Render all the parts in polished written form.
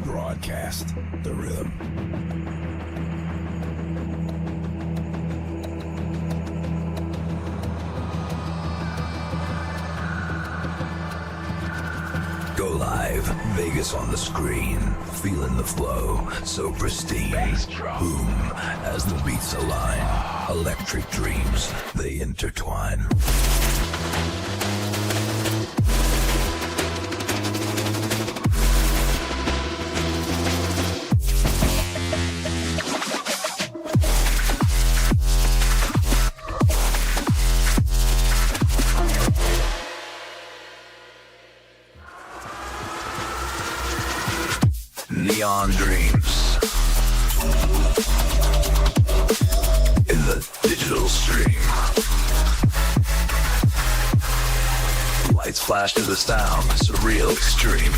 broadcast, the rhythm. Go live, Vegas on the screen, feeling the flow, so pristine. Boom, as the beats align, electric dreams, they intertwine. Neon dreams in the digital stream. Lights flash to the sound, surreal extreme.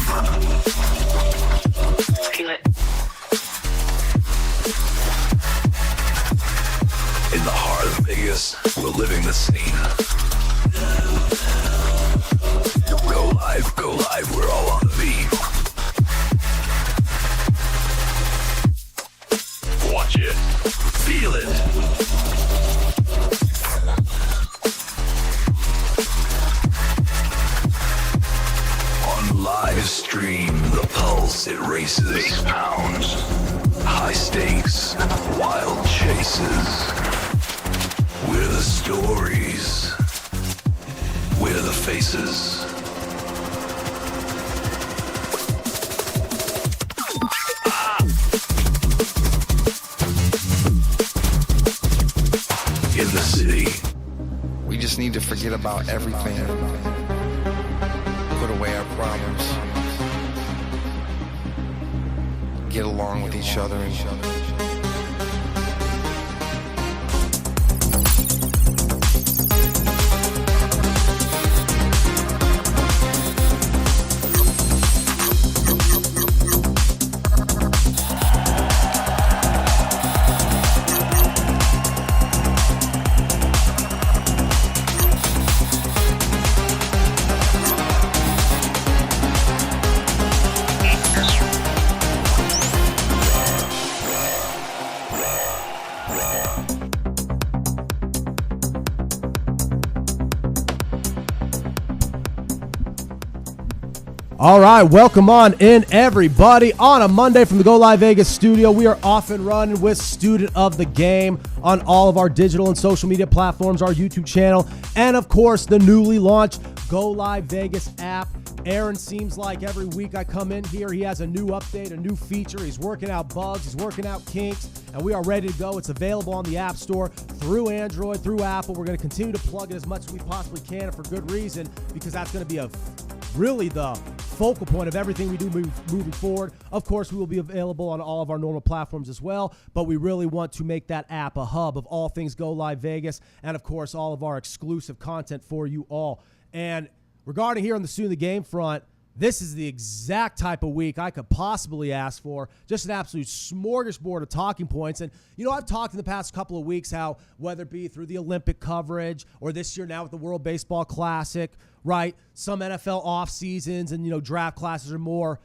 Feel it. In the heart of Vegas, we're living the scene. Go live, we're all on the beam. Watch it, feel it. On live stream, the pulse, it races. Base pounds, high stakes, wild chases. We're the stories, we're the faces. In the city. We just need to forget about everything. Put away our problems. Get along with each other. All right, welcome on in, everybody, on a Monday from the Go Live Vegas studio. We are off and running with Student of the Game on all of our digital and social media platforms, our YouTube channel, and, of course, the newly launched Go Live Vegas app. Aaron seems like every week I come in here, he has a new update, a new feature. He's working out bugs, he's working out kinks, and we are ready to go. It's available on the App Store through Android, through Apple. We're going to continue to plug it as much as we possibly can, and for good reason, because that's going to be really the focal point of everything we do moving forward. Of course, we will be available on all of our normal platforms as well, but we really want to make that app a hub of all things Go Live Vegas, and of course, all of our exclusive content for you all. And regarding here on the Student of the Game front, this is the exact type of week I could possibly ask for. Just an absolute smorgasbord of talking points. And, you know, I've talked in the past couple of weeks how, whether it be through the Olympic coverage or this year now with the World Baseball Classic, right, some NFL off seasons and, you know, draft classes are more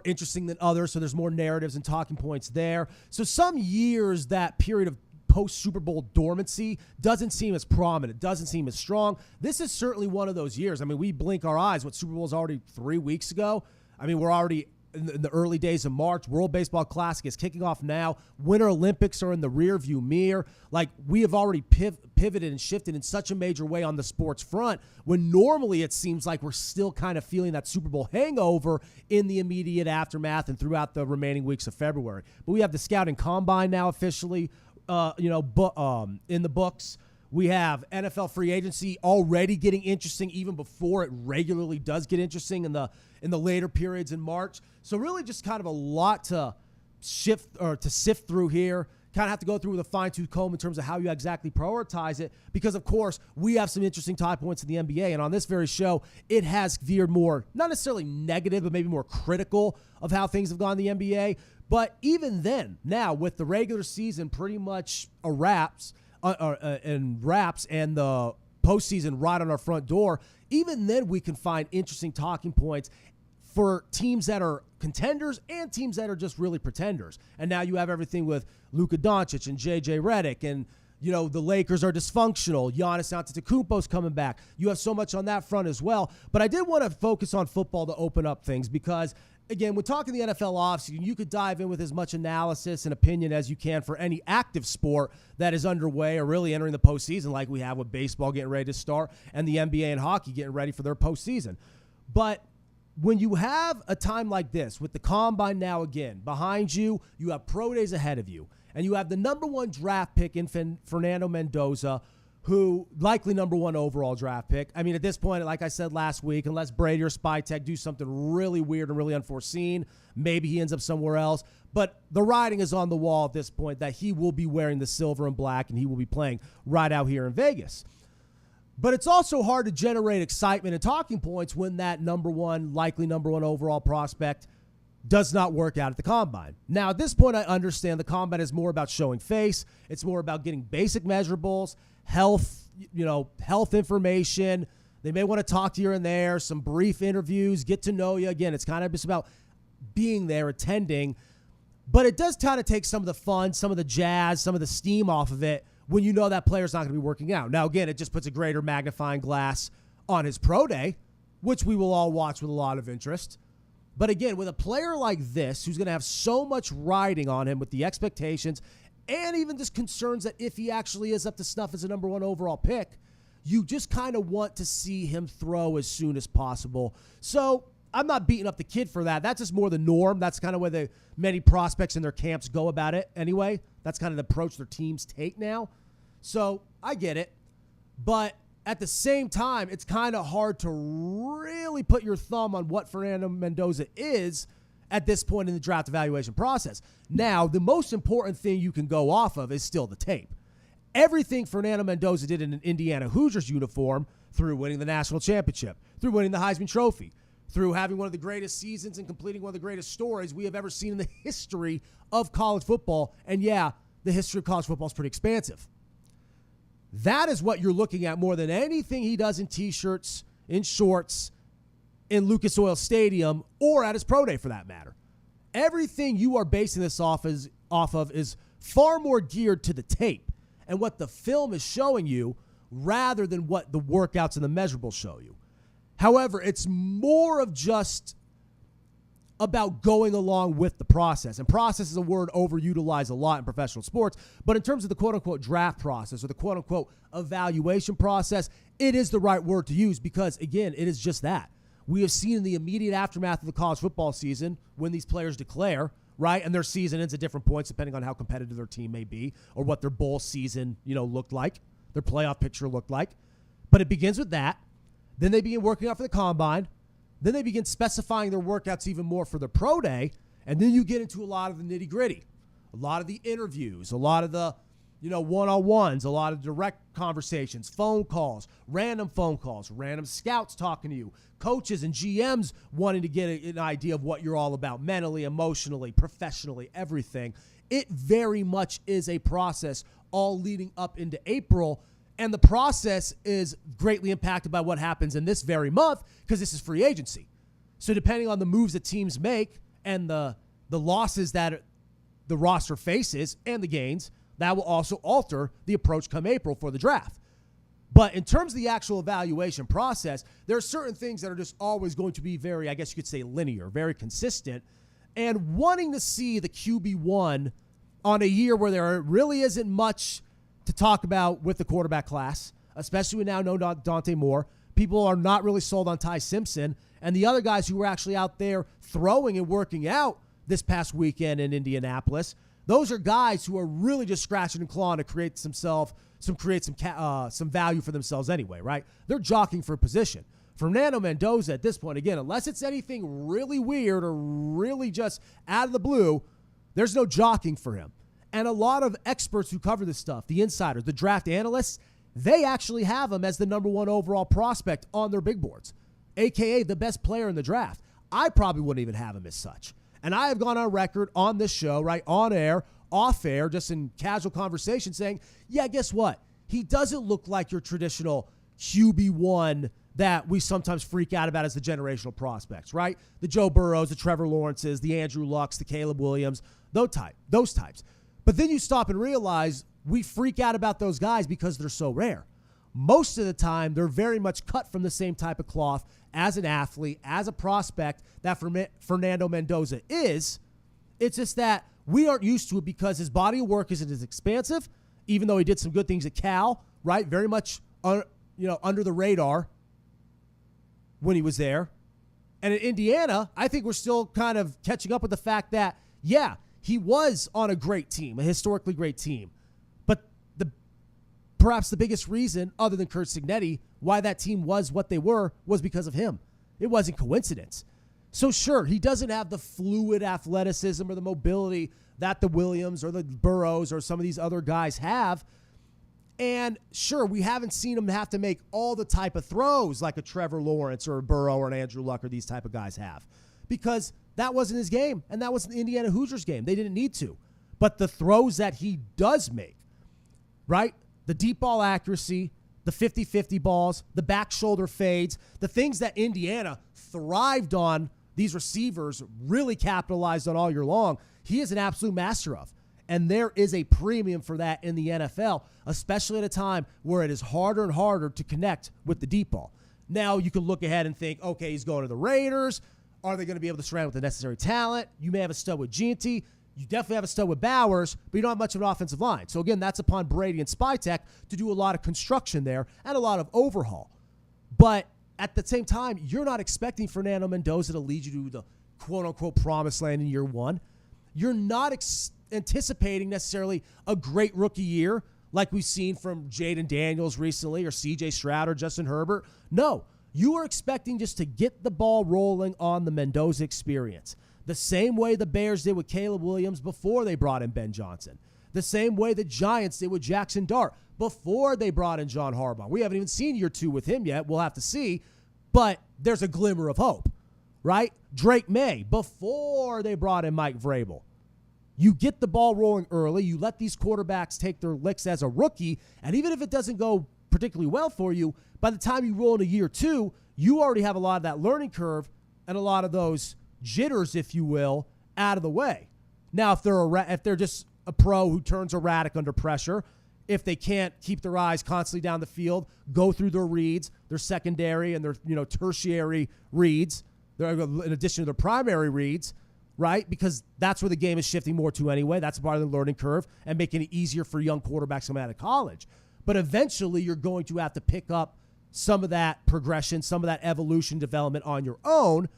interesting than others. So there's more narratives and talking points there. So some years that period of post-Super Bowl dormancy doesn't seem as prominent, doesn't seem as strong. This is certainly one of those years. I mean, we blink our eyes. What Super Bowl is already 3 weeks ago. I mean, we're already in the early days of March. World Baseball Classic is kicking off now. Winter Olympics are in the rearview mirror. Like, we have already pivoted and shifted in such a major way on the sports front, when normally it seems like we're still kind of feeling that Super Bowl hangover in the immediate aftermath and throughout the remaining weeks of February. But we have the Scouting Combine now officially in the books. We have NFL free agency already getting interesting even before it regularly does get interesting in the later periods in March. So really just kind of a lot to sift through here. Kind of have to go through with a fine-tooth comb in terms of how you exactly prioritize it, because, of course, we have some interesting talk points in the NBA. And on this very show, it has veered more, not necessarily negative, but maybe more critical of how things have gone in the NBA. But even then, now with the regular season pretty much wraps and the postseason right on our front door, even then we can find interesting talking points for teams that are contenders and teams that are just really pretenders. And now you have everything with Luka Doncic and JJ Redick, and the Lakers are dysfunctional. Giannis Antetokounmpo's coming back. You have so much on that front as well. But I did want to focus on football to open up things because, again, when talking the NFL offseason, you could dive in with as much analysis and opinion as you can for any active sport that is underway or really entering the postseason, like we have with baseball getting ready to start and the NBA and hockey getting ready for their postseason. But when you have a time like this with the combine now again behind you, you have pro days ahead of you, and you have the number 1 draft pick in Fernando Mendoza, who likely number 1 overall draft pick. I mean, at this point, like I said last week, unless Brady or Spytek do something really weird and really unforeseen, maybe he ends up somewhere else. But the writing is on the wall at this point that he will be wearing the silver and black, and he will be playing right out here in Vegas. But it's also hard to generate excitement and talking points when that likely number one overall prospect does not work out at the combine. Now, at this point, I understand the combine is more about showing face. It's more about getting basic measurables, health information. They may want to talk to you here and there, some brief interviews, get to know you. Again, it's kind of just about being there, attending. But it does kind of take some of the fun, some of the jazz, some of the steam off of it when you know that player's not going to be working out. Now, again, it just puts a greater magnifying glass on his pro day, which we will all watch with a lot of interest. But again, with a player like this, who's going to have so much riding on him with the expectations and even just concerns that if he actually is up to snuff as a number 1 overall pick, you just kind of want to see him throw as soon as possible. So I'm not beating up the kid for that. That's just more the norm. That's kind of where the many prospects in their camps go about it anyway. That's kind of the approach their teams take now. So I get it. But at the same time, it's kind of hard to really put your thumb on what Fernando Mendoza is at this point in the draft evaluation process. Now, the most important thing you can go off of is still the tape. Everything Fernando Mendoza did in an Indiana Hoosiers uniform, through winning the national championship, through winning the Heisman Trophy, through having one of the greatest seasons and completing one of the greatest stories we have ever seen in the history of college football. And yeah, the history of college football is pretty expansive. That is what you're looking at more than anything he does in T-shirts, in shorts, in Lucas Oil Stadium, or at his pro day for that matter. Everything you are basing this off of is far more geared to the tape and what the film is showing you rather than what the workouts and the measurables show you. However, it's more of just about going along with the process. And process is a word overutilized a lot in professional sports. But in terms of the quote-unquote draft process or the quote-unquote evaluation process, it is the right word to use because, again, it is just that. We have seen in the immediate aftermath of the college football season when these players declare, right, and their season ends at different points depending on how competitive their team may be or what their bowl season, looked like, their playoff picture looked like. But it begins with that. Then they begin working out for the combine. Then they begin specifying their workouts even more for the pro day. And then you get into a lot of the nitty gritty, a lot of the interviews, a lot of the, one-on-ones, a lot of direct conversations, phone calls, random scouts talking to you, coaches and GMs wanting to get an idea of what you're all about mentally, emotionally, professionally, everything. It very much is a process all leading up into April. And the process is greatly impacted by what happens in this very month because this is free agency. So depending on the moves that teams make and the losses that the roster faces and the gains, that will also alter the approach come April for the draft. But in terms of the actual evaluation process, there are certain things that are just always going to be very, I guess you could say, linear, very consistent. And wanting to see the QB1 on a year where there really isn't much to talk about with the quarterback class, especially with now no Dante Moore. People are not really sold on Ty Simpson. And the other guys who were actually out there throwing and working out this past weekend in Indianapolis, those are guys who are really just scratching and clawing to create some value for themselves anyway, right? They're jockeying for a position. Fernando Mendoza at this point, again, unless it's anything really weird or really just out of the blue, there's no jockeying for him. And a lot of experts who cover this stuff, the insiders, the draft analysts, they actually have him as the number 1 overall prospect on their big boards, a.k.a. the best player in the draft. I probably wouldn't even have him as such. And I have gone on record on this show, right, on air, off air, just in casual conversation saying, yeah, guess what? He doesn't look like your traditional QB1 that we sometimes freak out about as the generational prospects, right? The Joe Burrows, the Trevor Lawrences, the Andrew Lucks, the Caleb Williams, those types. But then you stop and realize we freak out about those guys because they're so rare. Most of the time, they're very much cut from the same type of cloth as an athlete, as a prospect that Fernando Mendoza is. It's just that we aren't used to it because his body of work isn't as expansive, even though he did some good things at Cal, right? Very much under the radar when he was there. And in Indiana, I think we're still kind of catching up with the fact that, yeah, he was on a great team, a historically great team. But perhaps the biggest reason, other than Curt Cignetti, why that team was what they were was because of him. It wasn't coincidence. So sure, he doesn't have the fluid athleticism or the mobility that the Williams or the Burrows or some of these other guys have. And sure, we haven't seen him have to make all the type of throws like a Trevor Lawrence or a Burrow or an Andrew Luck or these type of guys have, because that wasn't his game, and that wasn't the Indiana Hoosiers game. They didn't need to. But the throws that he does make, right? The deep ball accuracy, the 50-50 balls, the back shoulder fades, the things that Indiana thrived on, these receivers really capitalized on all year long, he is an absolute master of. And there is a premium for that in the NFL, especially at a time where it is harder and harder to connect with the deep ball. Now you can look ahead and think, okay, he's going to the Raiders. Are they going to be able to surround with the necessary talent? You may have a stud with Gianti. You definitely have a stud with Bowers, but you don't have much of an offensive line. So again, that's upon Brady and Spytek to do a lot of construction there and a lot of overhaul. But at the same time, you're not expecting Fernando Mendoza to lead you to the quote-unquote promised land in year one. You're not anticipating necessarily a great rookie year like we've seen from Jaden Daniels recently or C.J. Stroud or Justin Herbert. No, you are expecting just to get the ball rolling on the Mendoza experience. The same way the Bears did with Caleb Williams before they brought in Ben Johnson. The same way the Giants did with Jackson Dart before they brought in John Harbaugh. We haven't even seen year two with him yet. We'll have to see. But there's a glimmer of hope, right? Drake May before they brought in Mike Vrabel. You get the ball rolling early. You let these quarterbacks take their licks as a rookie. And even if it doesn't go particularly well for you, by the time you roll into year two, you already have a lot of that learning curve and a lot of those jitters, if you will, out of the way. Now, if they're just a pro who turns erratic under pressure, if they can't keep their eyes constantly down the field, go through their reads, their secondary and their tertiary reads, in addition to their primary reads, right? Because that's where the game is shifting more to anyway. That's part of the learning curve and making it easier for young quarterbacks coming out of college. But eventually you're going to have to pick up some of that progression, some of that evolution development on your own,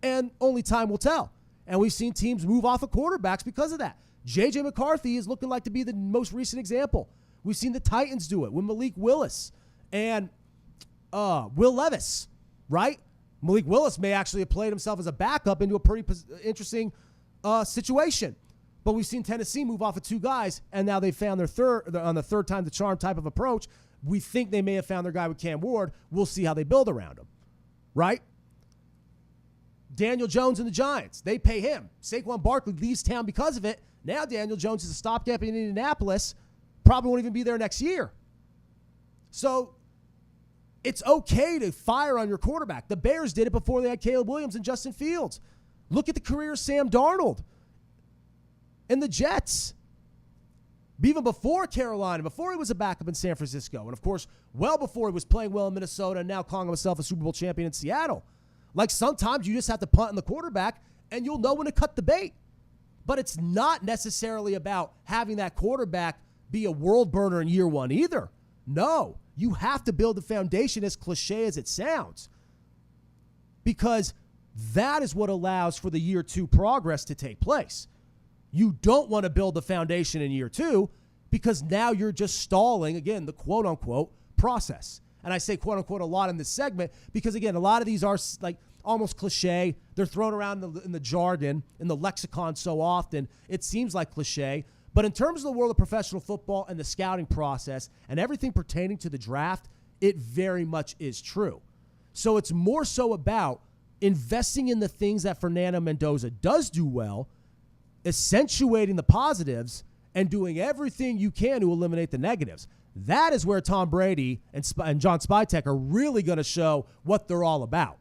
and only time will tell. And we've seen teams move off of quarterbacks because of that. J.J. McCarthy is looking like to be the most recent example. We've seen the Titans do it with Malik Willis and Will Levis, right? Malik Willis may actually have played himself as a backup into a pretty interesting situation. But we've seen Tennessee move off of two guys, and now they've found on the third time the charm type of approach. We think they may have found their guy with Cam Ward. We'll see how they build around him, right? Daniel Jones and the Giants, they pay him. Saquon Barkley leaves town because of it. Now Daniel Jones is a stopgap in Indianapolis. Probably won't even be there next year. So it's okay to fire on your quarterback. The Bears did it before they had Caleb Williams and Justin Fields. Look at the career of Sam Darnold and the Jets. Even before Carolina, before he was a backup in San Francisco, and of course, well before he was playing well in Minnesota and now calling himself a Super Bowl champion in Seattle. Like sometimes you just have to punt on the quarterback and you'll know when to cut the bait. But it's not necessarily about having that quarterback be a world burner in year one either. No, you have to build the foundation, as cliche as it sounds, because that is what allows for the year two progress to take place. You don't want to build the foundation in year two because now you're just stalling, again, the quote-unquote process. And I say quote-unquote a lot in this segment because, again, a lot of these are like almost cliche. They're thrown around in the jargon, in the lexicon so often, it seems like cliche. But in terms of the world of professional football and the scouting process and everything pertaining to the draft, it very much is true. So it's more so about investing in the things that Fernando Mendoza does do well, accentuating the positives, and doing everything you can to eliminate the negatives. That is where Tom Brady and John Spytek are really going to show what they're all about,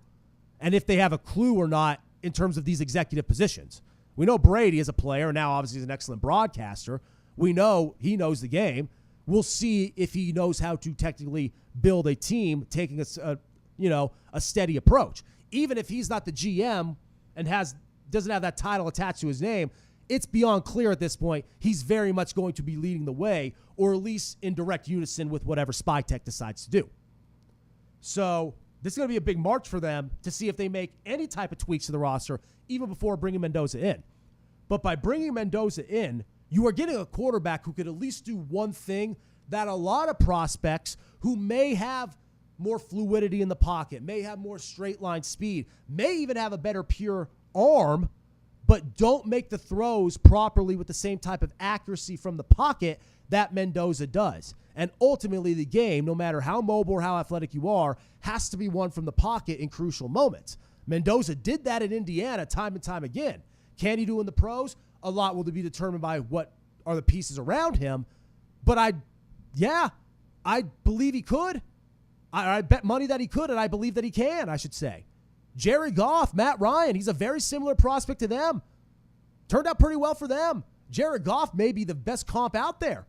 and if they have a clue or not in terms of these executive positions. We know Brady is a player. Now, obviously, he's an excellent broadcaster. We know he knows the game. We'll see if he knows how to technically build a team, taking a steady approach. Even if he's not the GM and doesn't have that title attached to his name, it's beyond clear at this point he's very much going to be leading the way, or at least in direct unison with whatever Spytek decides to do. So this is going to be a big march for them to see if they make any type of tweaks to the roster, even before bringing Mendoza in. But by bringing Mendoza in, you are getting a quarterback who could at least do one thing that a lot of prospects who may have more fluidity in the pocket, may have more straight line speed, may even have a better pure arm, but don't make the throws properly with the same type of accuracy from the pocket that Mendoza does. And ultimately, the game, no matter how mobile or how athletic you are, has to be won from the pocket in crucial moments. Mendoza did that in Indiana time and time again. Can he do in the pros? A lot will be determined by what are the pieces around him. But I believe he could. I bet money that he could, and I believe that he can, I should say. Jared Goff, Matt Ryan, he's a very similar prospect to them. Turned out pretty well for them. Jared Goff may be the best comp out there.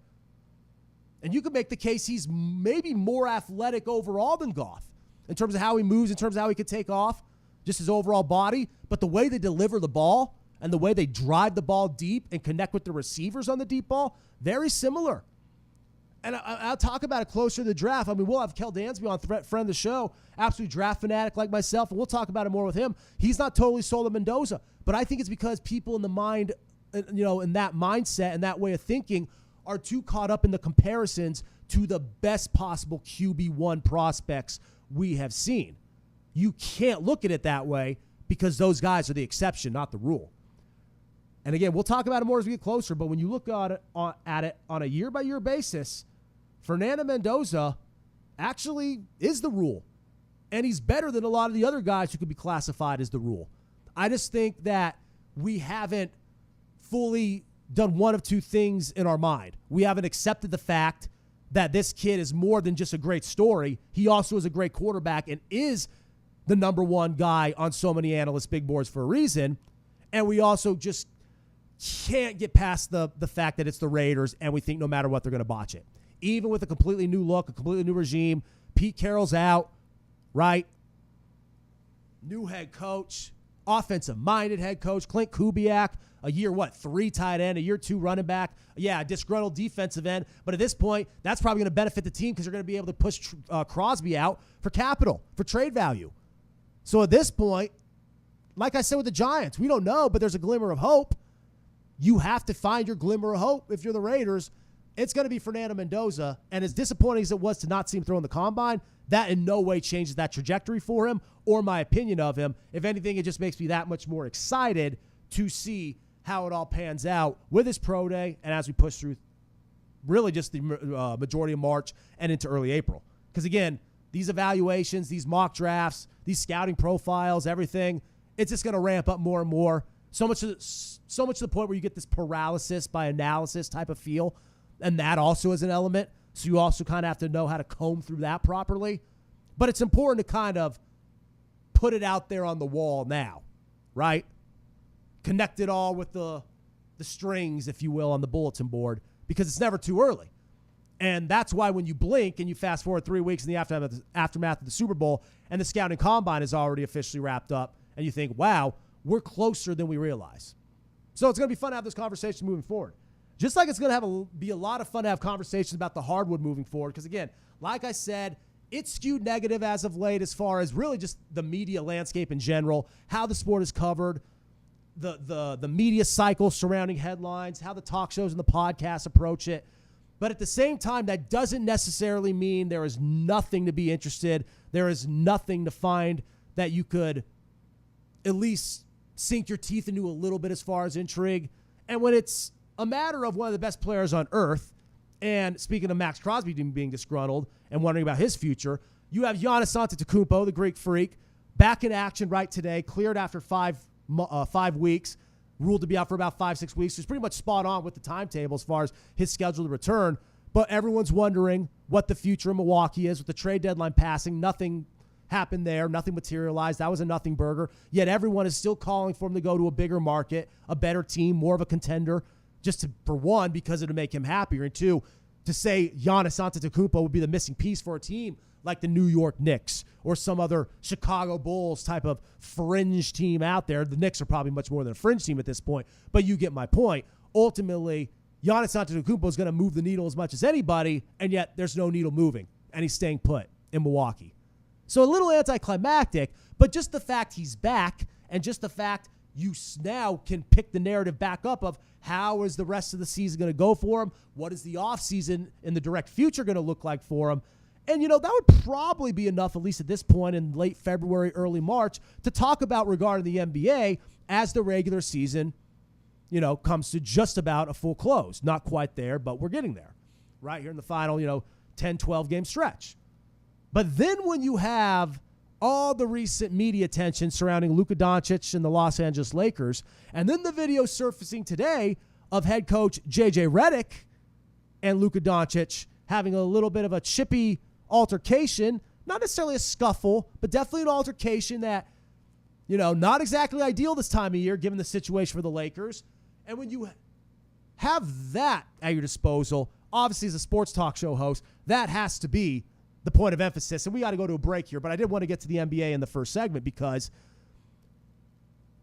And you could make the case he's maybe more athletic overall than Goff in terms of how he moves, in terms of how he could take off, just his overall body. But the way they deliver the ball and the way they drive the ball deep and connect with the receivers on the deep ball, very similar. And I'll talk about it closer to the draft. I mean, we'll have Kel Dansby on, friend of the show, absolute draft fanatic like myself, and we'll talk about it more with him. He's not totally sold on Mendoza, but I think it's because people in the mind, in that mindset and that way of thinking are too caught up in the comparisons to the best possible QB1 prospects we have seen. You can't look at it that way because those guys are the exception, not the rule. And again, we'll talk about it more as we get closer, but when you look at it on a year-by-year basis, Fernando Mendoza actually is the rule. And he's better than a lot of the other guys who could be classified as the rule. I just think that we haven't fully done one of two things in our mind. We haven't accepted the fact that this kid is more than just a great story. He also is a great quarterback and is the number one guy on so many analyst big boards for a reason. And we also just can't get past the fact that it's the Raiders and we think no matter what, they're going to botch it. Even with a completely new look, a completely new regime, Pete Carroll's out, right? New head coach, offensive-minded head coach, Clint Kubiak, a year, 3 tight end, a year 2 running back. Yeah, a disgruntled defensive end. But at this point, that's probably going to benefit the team because they're going to be able to push Crosby out for capital, for trade value. So at this point, like I said with the Giants, we don't know, but there's a glimmer of hope. You have to find your glimmer of hope if you're the Raiders. It's going to be Fernando Mendoza, and as disappointing as it was to not see him throw in the combine, that in no way changes that trajectory for him or my opinion of him. If anything, it just makes me that much more excited to see how it all pans out with his pro day and as we push through really just the majority of March and into early April. Because, again, these evaluations, these mock drafts, these scouting profiles, everything, it's just going to ramp up more and more. So much to the point where you get this paralysis by analysis type of feel. And that also is an element. So you also kind of have to know how to comb through that properly. But it's important to kind of put it out there on the wall now, right? Connect it all with the strings, if you will, on the bulletin board because it's never too early. And that's why when you blink and you fast forward 3 weeks in the aftermath of the Super Bowl and the scouting combine is already officially wrapped up and you think, wow, we're closer than we realize. So it's going to be fun to have this conversation moving forward. Just like it's going to be a lot of fun to have conversations about the hardwood moving forward. Because, again, like I said, it's skewed negative as of late as far as really just the media landscape in general, how the sport is covered, the media cycle surrounding headlines, how the talk shows and the podcasts approach it. But at the same time, that doesn't necessarily mean there is nothing to be interested. There is nothing to find that you could at least sink your teeth into a little bit as far as intrigue. And when it's a matter of one of the best players on earth, and speaking of Max Crosby being disgruntled and wondering about his future, you have Giannis Antetokounmpo, the Greek freak, back in action right today, cleared after 5 weeks, ruled to be out for about 5-6 weeks. So he's pretty much spot on with the timetable as far as his schedule to return. But everyone's wondering what the future of Milwaukee is with the trade deadline passing. Nothing happened there. Nothing materialized. That was a nothing burger. Yet everyone is still calling for him to go to a bigger market, a better team, more of a contender, just to, for one, because it would make him happier, and two, to say Giannis Antetokounmpo would be the missing piece for a team like the New York Knicks or some other Chicago Bulls type of fringe team out there. The Knicks are probably much more than a fringe team at this point, but you get my point. Ultimately, Giannis Antetokounmpo is going to move the needle as much as anybody, and yet there's no needle moving, and he's staying put in Milwaukee. So a little anticlimactic, but just the fact he's back and just the fact you now can pick the narrative back up of how is the rest of the season going to go for him? What is the offseason in the direct future going to look like for him? And, that would probably be enough, at least at this point in late February, early March, to talk about regarding the NBA as the regular season, comes to just about a full close. Not quite there, but we're getting there. Right here in the final, 10, 12-game stretch. But then when you have all the recent media attention surrounding Luka Doncic and the Los Angeles Lakers, and then the video surfacing today of head coach J.J. Redick and Luka Doncic having a little bit of a chippy altercation, not necessarily a scuffle, but definitely an altercation that, not exactly ideal this time of year given the situation for the Lakers. And when you have that at your disposal, obviously as a sports talk show host, that has to be the point of emphasis. And we got to go to a break here, but I did want to get to the NBA in the first segment because,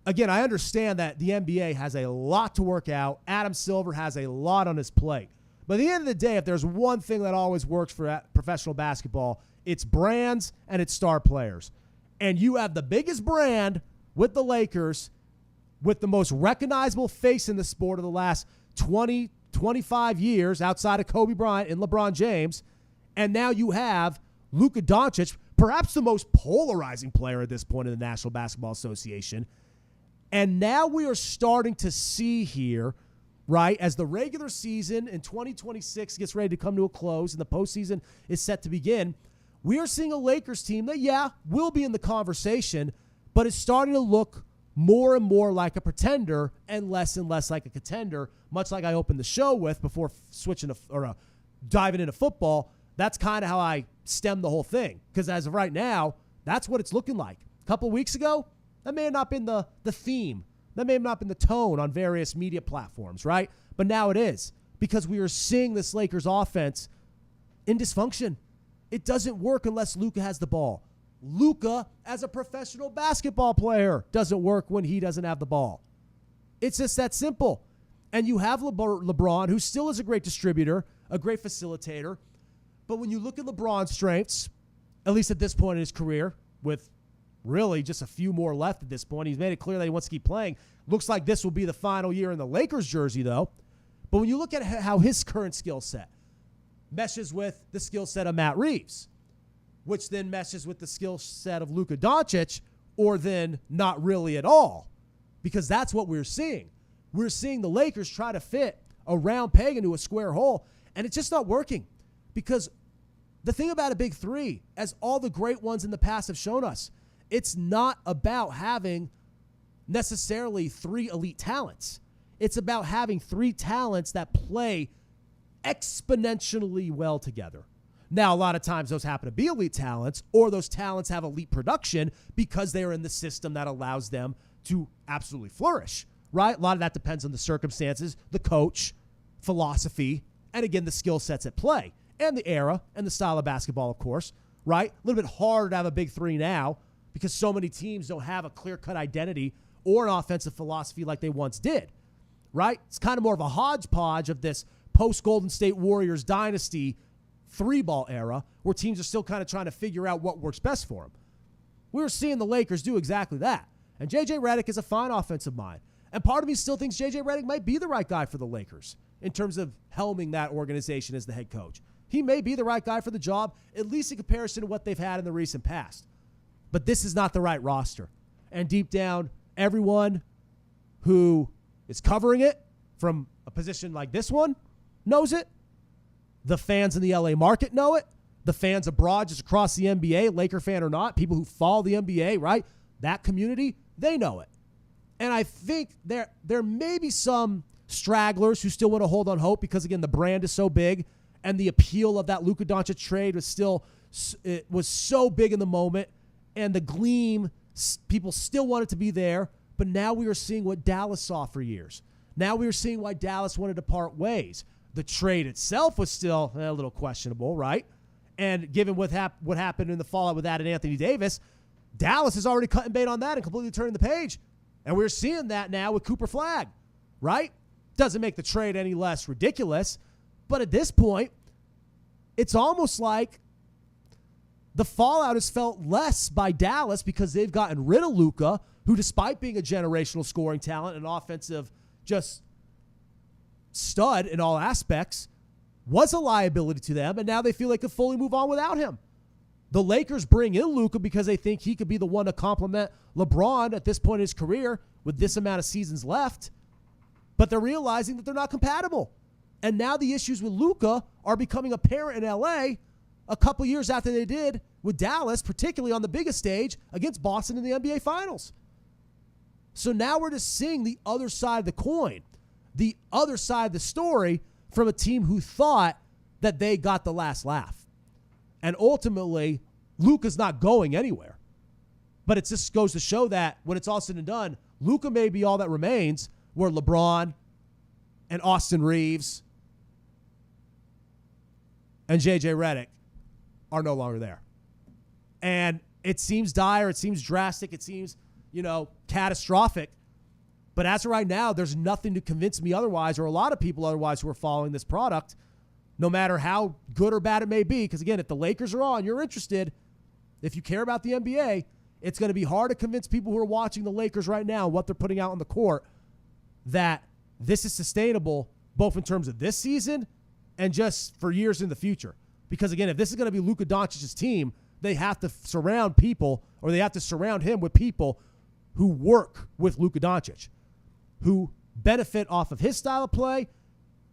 again, I understand that the NBA has a lot to work out. Adam Silver has a lot on his plate. But at the end of the day, if there's one thing that always works for professional basketball, it's brands and it's star players. And you have the biggest brand with the Lakers, with the most recognizable face in the sport of the last 20, 25 years outside of Kobe Bryant and LeBron James. And now you have Luka Doncic, perhaps the most polarizing player at this point in the National Basketball Association. And now we are starting to see here, right, as the regular season in 2026 gets ready to come to a close and the postseason is set to begin, we are seeing a Lakers team that, will be in the conversation, but is starting to look more and more like a pretender and less like a contender, much like I opened the show with before switching diving into football. That's kind of how I stem the whole thing. Because as of right now, that's what it's looking like. A couple weeks ago, that may have not been the theme. That may have not been the tone on various media platforms, right? But now it is. Because we are seeing this Lakers offense in dysfunction. It doesn't work unless Luka has the ball. Luka, as a professional basketball player, doesn't work when he doesn't have the ball. It's just that simple. And you have LeBron, who still is a great distributor, a great facilitator. But when you look at LeBron's strengths, at least at this point in his career, with really just a few more left at this point, he's made it clear that he wants to keep playing. Looks like this will be the final year in the Lakers jersey, though. But when you look at how his current skill set meshes with the skill set of Matt Reeves, which then meshes with the skill set of Luka Doncic, or then not really at all, because that's what we're seeing. We're seeing the Lakers try to fit a round peg into a square hole, and it's just not working. Because the thing about a big three, as all the great ones in the past have shown us, it's not about having necessarily three elite talents. It's about having three talents that play exponentially well together. Now, a lot of times those happen to be elite talents, or those talents have elite production because they are in the system that allows them to absolutely flourish, right? A lot of that depends on the circumstances, the coach, philosophy, and again, the skill sets at play. And the era and the style of basketball, of course, right? A little bit harder to have a big three now because so many teams don't have a clear-cut identity or an offensive philosophy like they once did, right? It's kind of more of a hodgepodge of this post-Golden State Warriors dynasty three-ball era where teams are still kind of trying to figure out what works best for them. We're seeing the Lakers do exactly that. And J.J. Redick is a fine offensive mind. And part of me still thinks J.J. Redick might be the right guy for the Lakers in terms of helming that organization as the head coach. He may be the right guy for the job, at least in comparison to what they've had in the recent past. But this is not the right roster. And deep down, everyone who is covering it from a position like this one knows it. The fans in the LA market know it. The fans abroad just across the NBA, Laker fan or not, people who follow the NBA, right? That community, they know it. And I think there may be some stragglers who still want to hold on hope because, again, the brand is so big and the appeal of that Luka Doncic trade was so big in the moment, and the gleam, people still wanted to be there, but now we are seeing what Dallas saw for years. Now we are seeing why Dallas wanted to part ways. The trade itself was still a little questionable, right? And given what happened in the fallout with that and Anthony Davis, Dallas is already cutting bait on that and completely turning the page. And we're seeing that now with Cooper Flagg, right? Doesn't make the trade any less ridiculous, but at this point, it's almost like the fallout is felt less by Dallas because they've gotten rid of Luka, who despite being a generational scoring talent and offensive just stud in all aspects, was a liability to them, and now they feel they could fully move on without him. The Lakers bring in Luka because they think he could be the one to complement LeBron at this point in his career with this amount of seasons left, but they're realizing that they're not compatible. And now the issues with Luka are becoming apparent in LA a couple years after they did with Dallas, particularly on the biggest stage against Boston in the NBA Finals. So now we're just seeing the other side of the coin, the other side of the story from a team who thought that they got the last laugh. And ultimately, Luka's not going anywhere. But it just goes to show that when it's all said and done, Luka may be all that remains where LeBron and Austin Reeves and J.J. Redick are no longer there. And it seems dire, it seems drastic, it seems, catastrophic. But as of right now, there's nothing to convince me otherwise, or a lot of people otherwise who are following this product, no matter how good or bad it may be. Because again, if the Lakers are on, you're interested. If you care about the NBA, it's going to be hard to convince people who are watching the Lakers right now, what they're putting out on the court, that this is sustainable, both in terms of this season and just for years in the future. Because again, if this is going to be Luka Doncic's team, they have to surround people, or they have to surround him with people who work with Luka Doncic, who benefit off of his style of play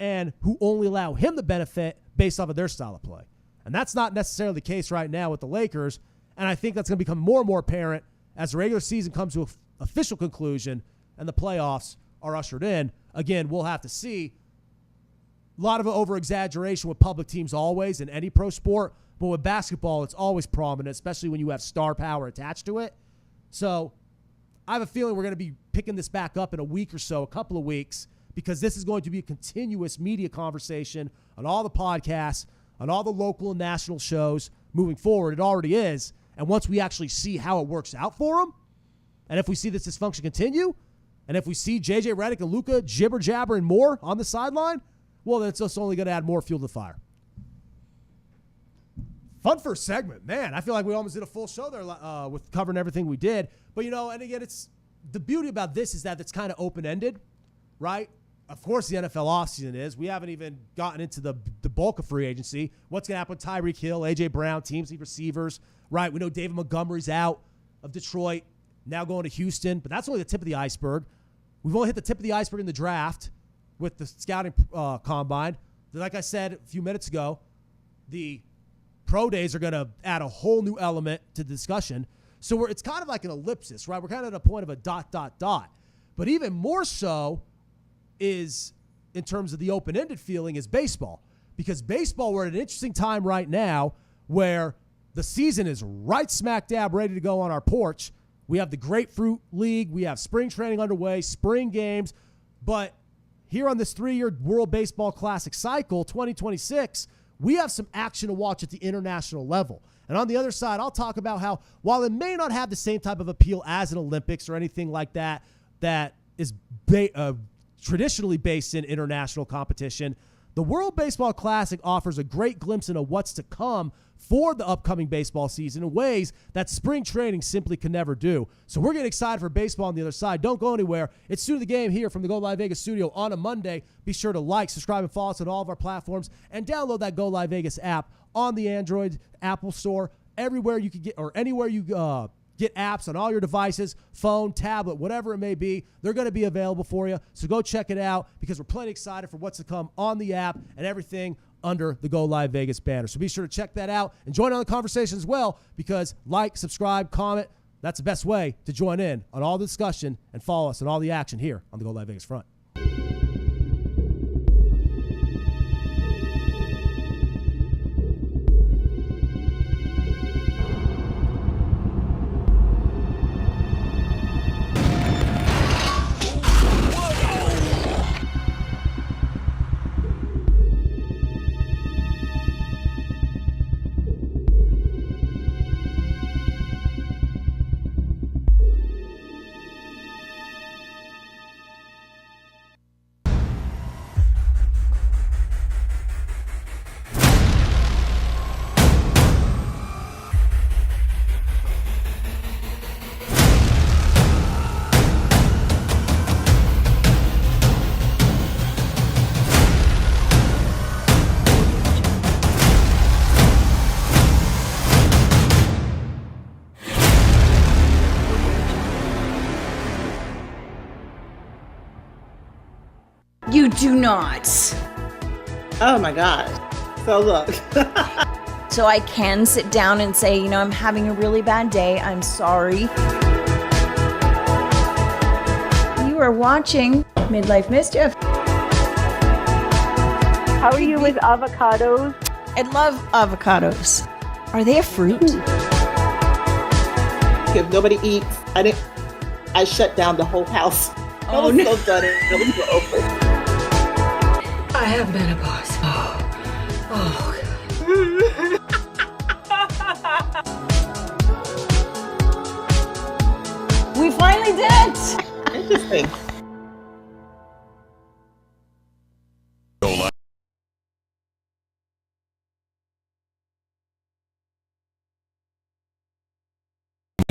and who only allow him to benefit based off of their style of play. And that's not necessarily the case right now with the Lakers, and I think that's going to become more and more apparent as the regular season comes to an official conclusion and the playoffs are ushered in. Again, we'll have to see. A lot of over-exaggeration with public teams always in any pro sport, but with basketball, it's always prominent, especially when you have star power attached to it. So I have a feeling we're going to be picking this back up in a week or so, a couple of weeks, because this is going to be a continuous media conversation on all the podcasts, on all the local and national shows moving forward. It already is. And once we actually see how it works out for them, and if we see this dysfunction continue, and if we see J.J. Redick and Luka jibber-jabber and more on the sideline, well, then it's just only going to add more fuel to the fire. Fun first segment. Man, I feel like we almost did a full show there with covering everything we did. But, and again, it's the beauty about this is that it's kind of open-ended, right? Of course, the NFL offseason is. We haven't even gotten into the bulk of free agency. What's going to happen with Tyreek Hill, A.J. Brown, teams need receivers, right? We know David Montgomery's out of Detroit, now going to Houston. But that's only the tip of the iceberg. We've only hit the tip of the iceberg in the draft with the scouting combine. Like I said a few minutes ago, the pro days are going to add a whole new element to the discussion. So it's kind of like an ellipsis, right? We're kind of at a point of a ... But even more so is, in terms of the open-ended feeling, is baseball. Because baseball, we're at an interesting time right now where the season is right smack dab ready to go on our porch. We have the Grapefruit League. We have spring training underway, spring games. But here on this 3-year World Baseball Classic cycle, 2026, we have some action to watch at the international level. And on the other side, I'll talk about how, while it may not have the same type of appeal as an Olympics or anything like that, that is traditionally based in international competition, the World Baseball Classic offers a great glimpse into what's to come for the upcoming baseball season in ways that spring training simply can never do. So we're getting excited for baseball on the other side. Don't go anywhere. It's Student of the Game here from the Go Live Vegas studio on a Monday. Be sure to like, subscribe, and follow us on all of our platforms, and download that Go Live Vegas app on the Android Apple Store, everywhere you can get, or anywhere you get apps on all your devices, phone, tablet, whatever it may be. They're going to be available for you. So go check it out, because we're plenty excited for what's to come on the app and everything under the Go Live Vegas banner. So be sure to check that out and join on the conversation as well, because like, subscribe, comment, that's the best way to join in on all the discussion and follow us on all the action here on the Go Live Vegas front. You do not. Oh my gosh. So look. So I can sit down and say, you know, I'm having a really bad day. I'm sorry. You are watching Midlife Mischief. How are you with avocados? I love avocados. Are they a fruit? If nobody eats, I shut down the whole house. I was so done. It was over. I have menopause. We finally did it! Interesting.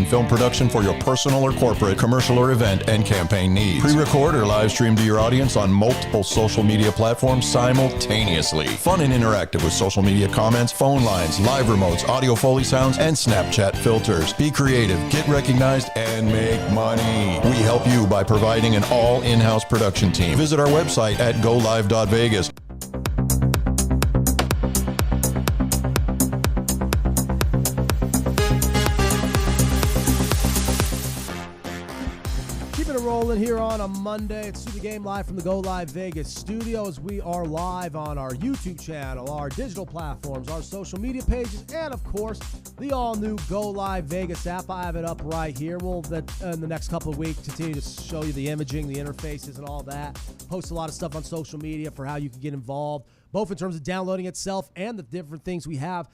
Film production for your personal or corporate, commercial or event and campaign needs. Pre-record or live stream to your audience on multiple social media platforms simultaneously. Fun and interactive with social media comments, phone lines, live remotes, audio Foley sounds, and Snapchat filters. Be creative, get recognized, and make money. We help you by providing an all in-house production team. Visit our website at golive.vegas. Rolling here on a Monday. It's the game live from the Go Live Vegas studios. We are live on our YouTube channel, our digital platforms, our social media pages, and of course, the all-new Go Live Vegas app. I have it up right here. We'll, in the next couple of weeks, continue to show you the imaging, the interfaces, and all that. Post a lot of stuff on social media for how you can get involved, both in terms of downloading itself and the different things we have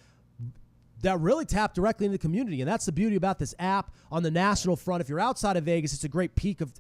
that really tap directly into the community. And that's the beauty about this app on the national front. If you're outside of Vegas, it's a great peek of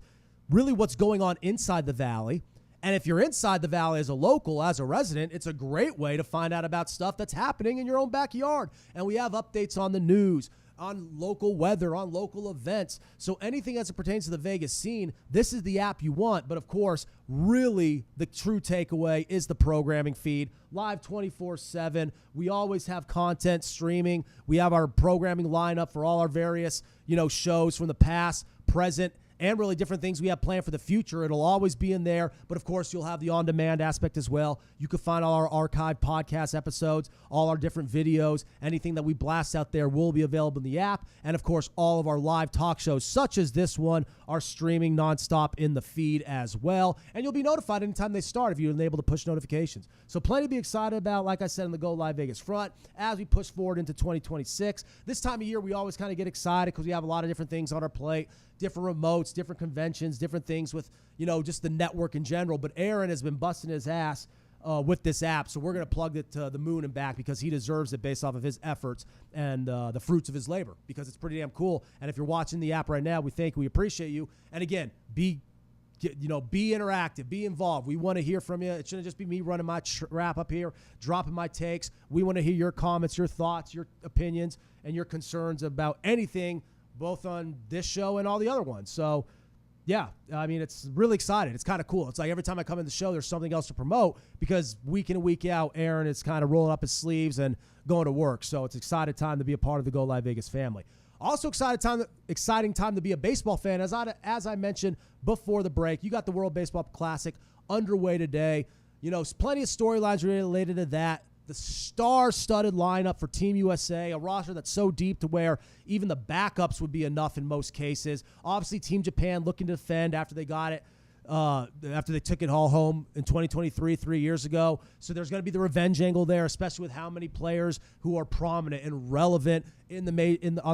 really what's going on inside the Valley. And if you're inside the Valley as a local, as a resident, it's a great way to find out about stuff that's happening in your own backyard. And we have updates on the news, on local weather, on local events. So anything as it pertains to the Vegas scene, this is the app you want. But of course, really the true takeaway is the programming feed. Live 24/7. We always have content streaming. We have our programming lineup for all our various, shows from the past, present, and really different things we have planned for the future. It'll always be in there, but of course you'll have the on-demand aspect as well. You can find all our archived podcast episodes, all our different videos, anything that we blast out there will be available in the app, and of course all of our live talk shows, such as this one, are streaming nonstop in the feed as well, and you'll be notified anytime they start if you're able to push notifications. So plenty to be excited about, like I said, in the Go Live Vegas front, as we push forward into 2026. This time of year, we always kind of get excited because we have a lot of different things on our plate, different remotes, different conventions, different things with, just the network in general. But Aaron has been busting his ass with this app, so we're going to plug it to the moon and back because he deserves it based off of his efforts and the fruits of his labor, because it's pretty damn cool. And if you're watching the app right now, we appreciate you. And again, be interactive, be involved. We want to hear from you. It shouldn't just be me running my wrap up here, dropping my takes. We want to hear your comments, your thoughts, your opinions, and your concerns about anything, both on this show and all the other ones. So, yeah, I mean, it's really exciting. It's kind of cool. It's like every time I come in the show, there's something else to promote because week in and week out, Aaron is kind of rolling up his sleeves and going to work. So it's exciting time to be a part of the Go Live Vegas family. Also exciting time to be a baseball fan. As I mentioned before the break, you got the World Baseball Classic underway today. Plenty of storylines related to that. The star-studded lineup for Team USA, a roster that's so deep to where even the backups would be enough in most cases. Obviously, Team Japan looking to defend after they got it, after they took it all home in 2023, 3 years ago. So there's going to be the revenge angle there, especially with how many players who are prominent and relevant on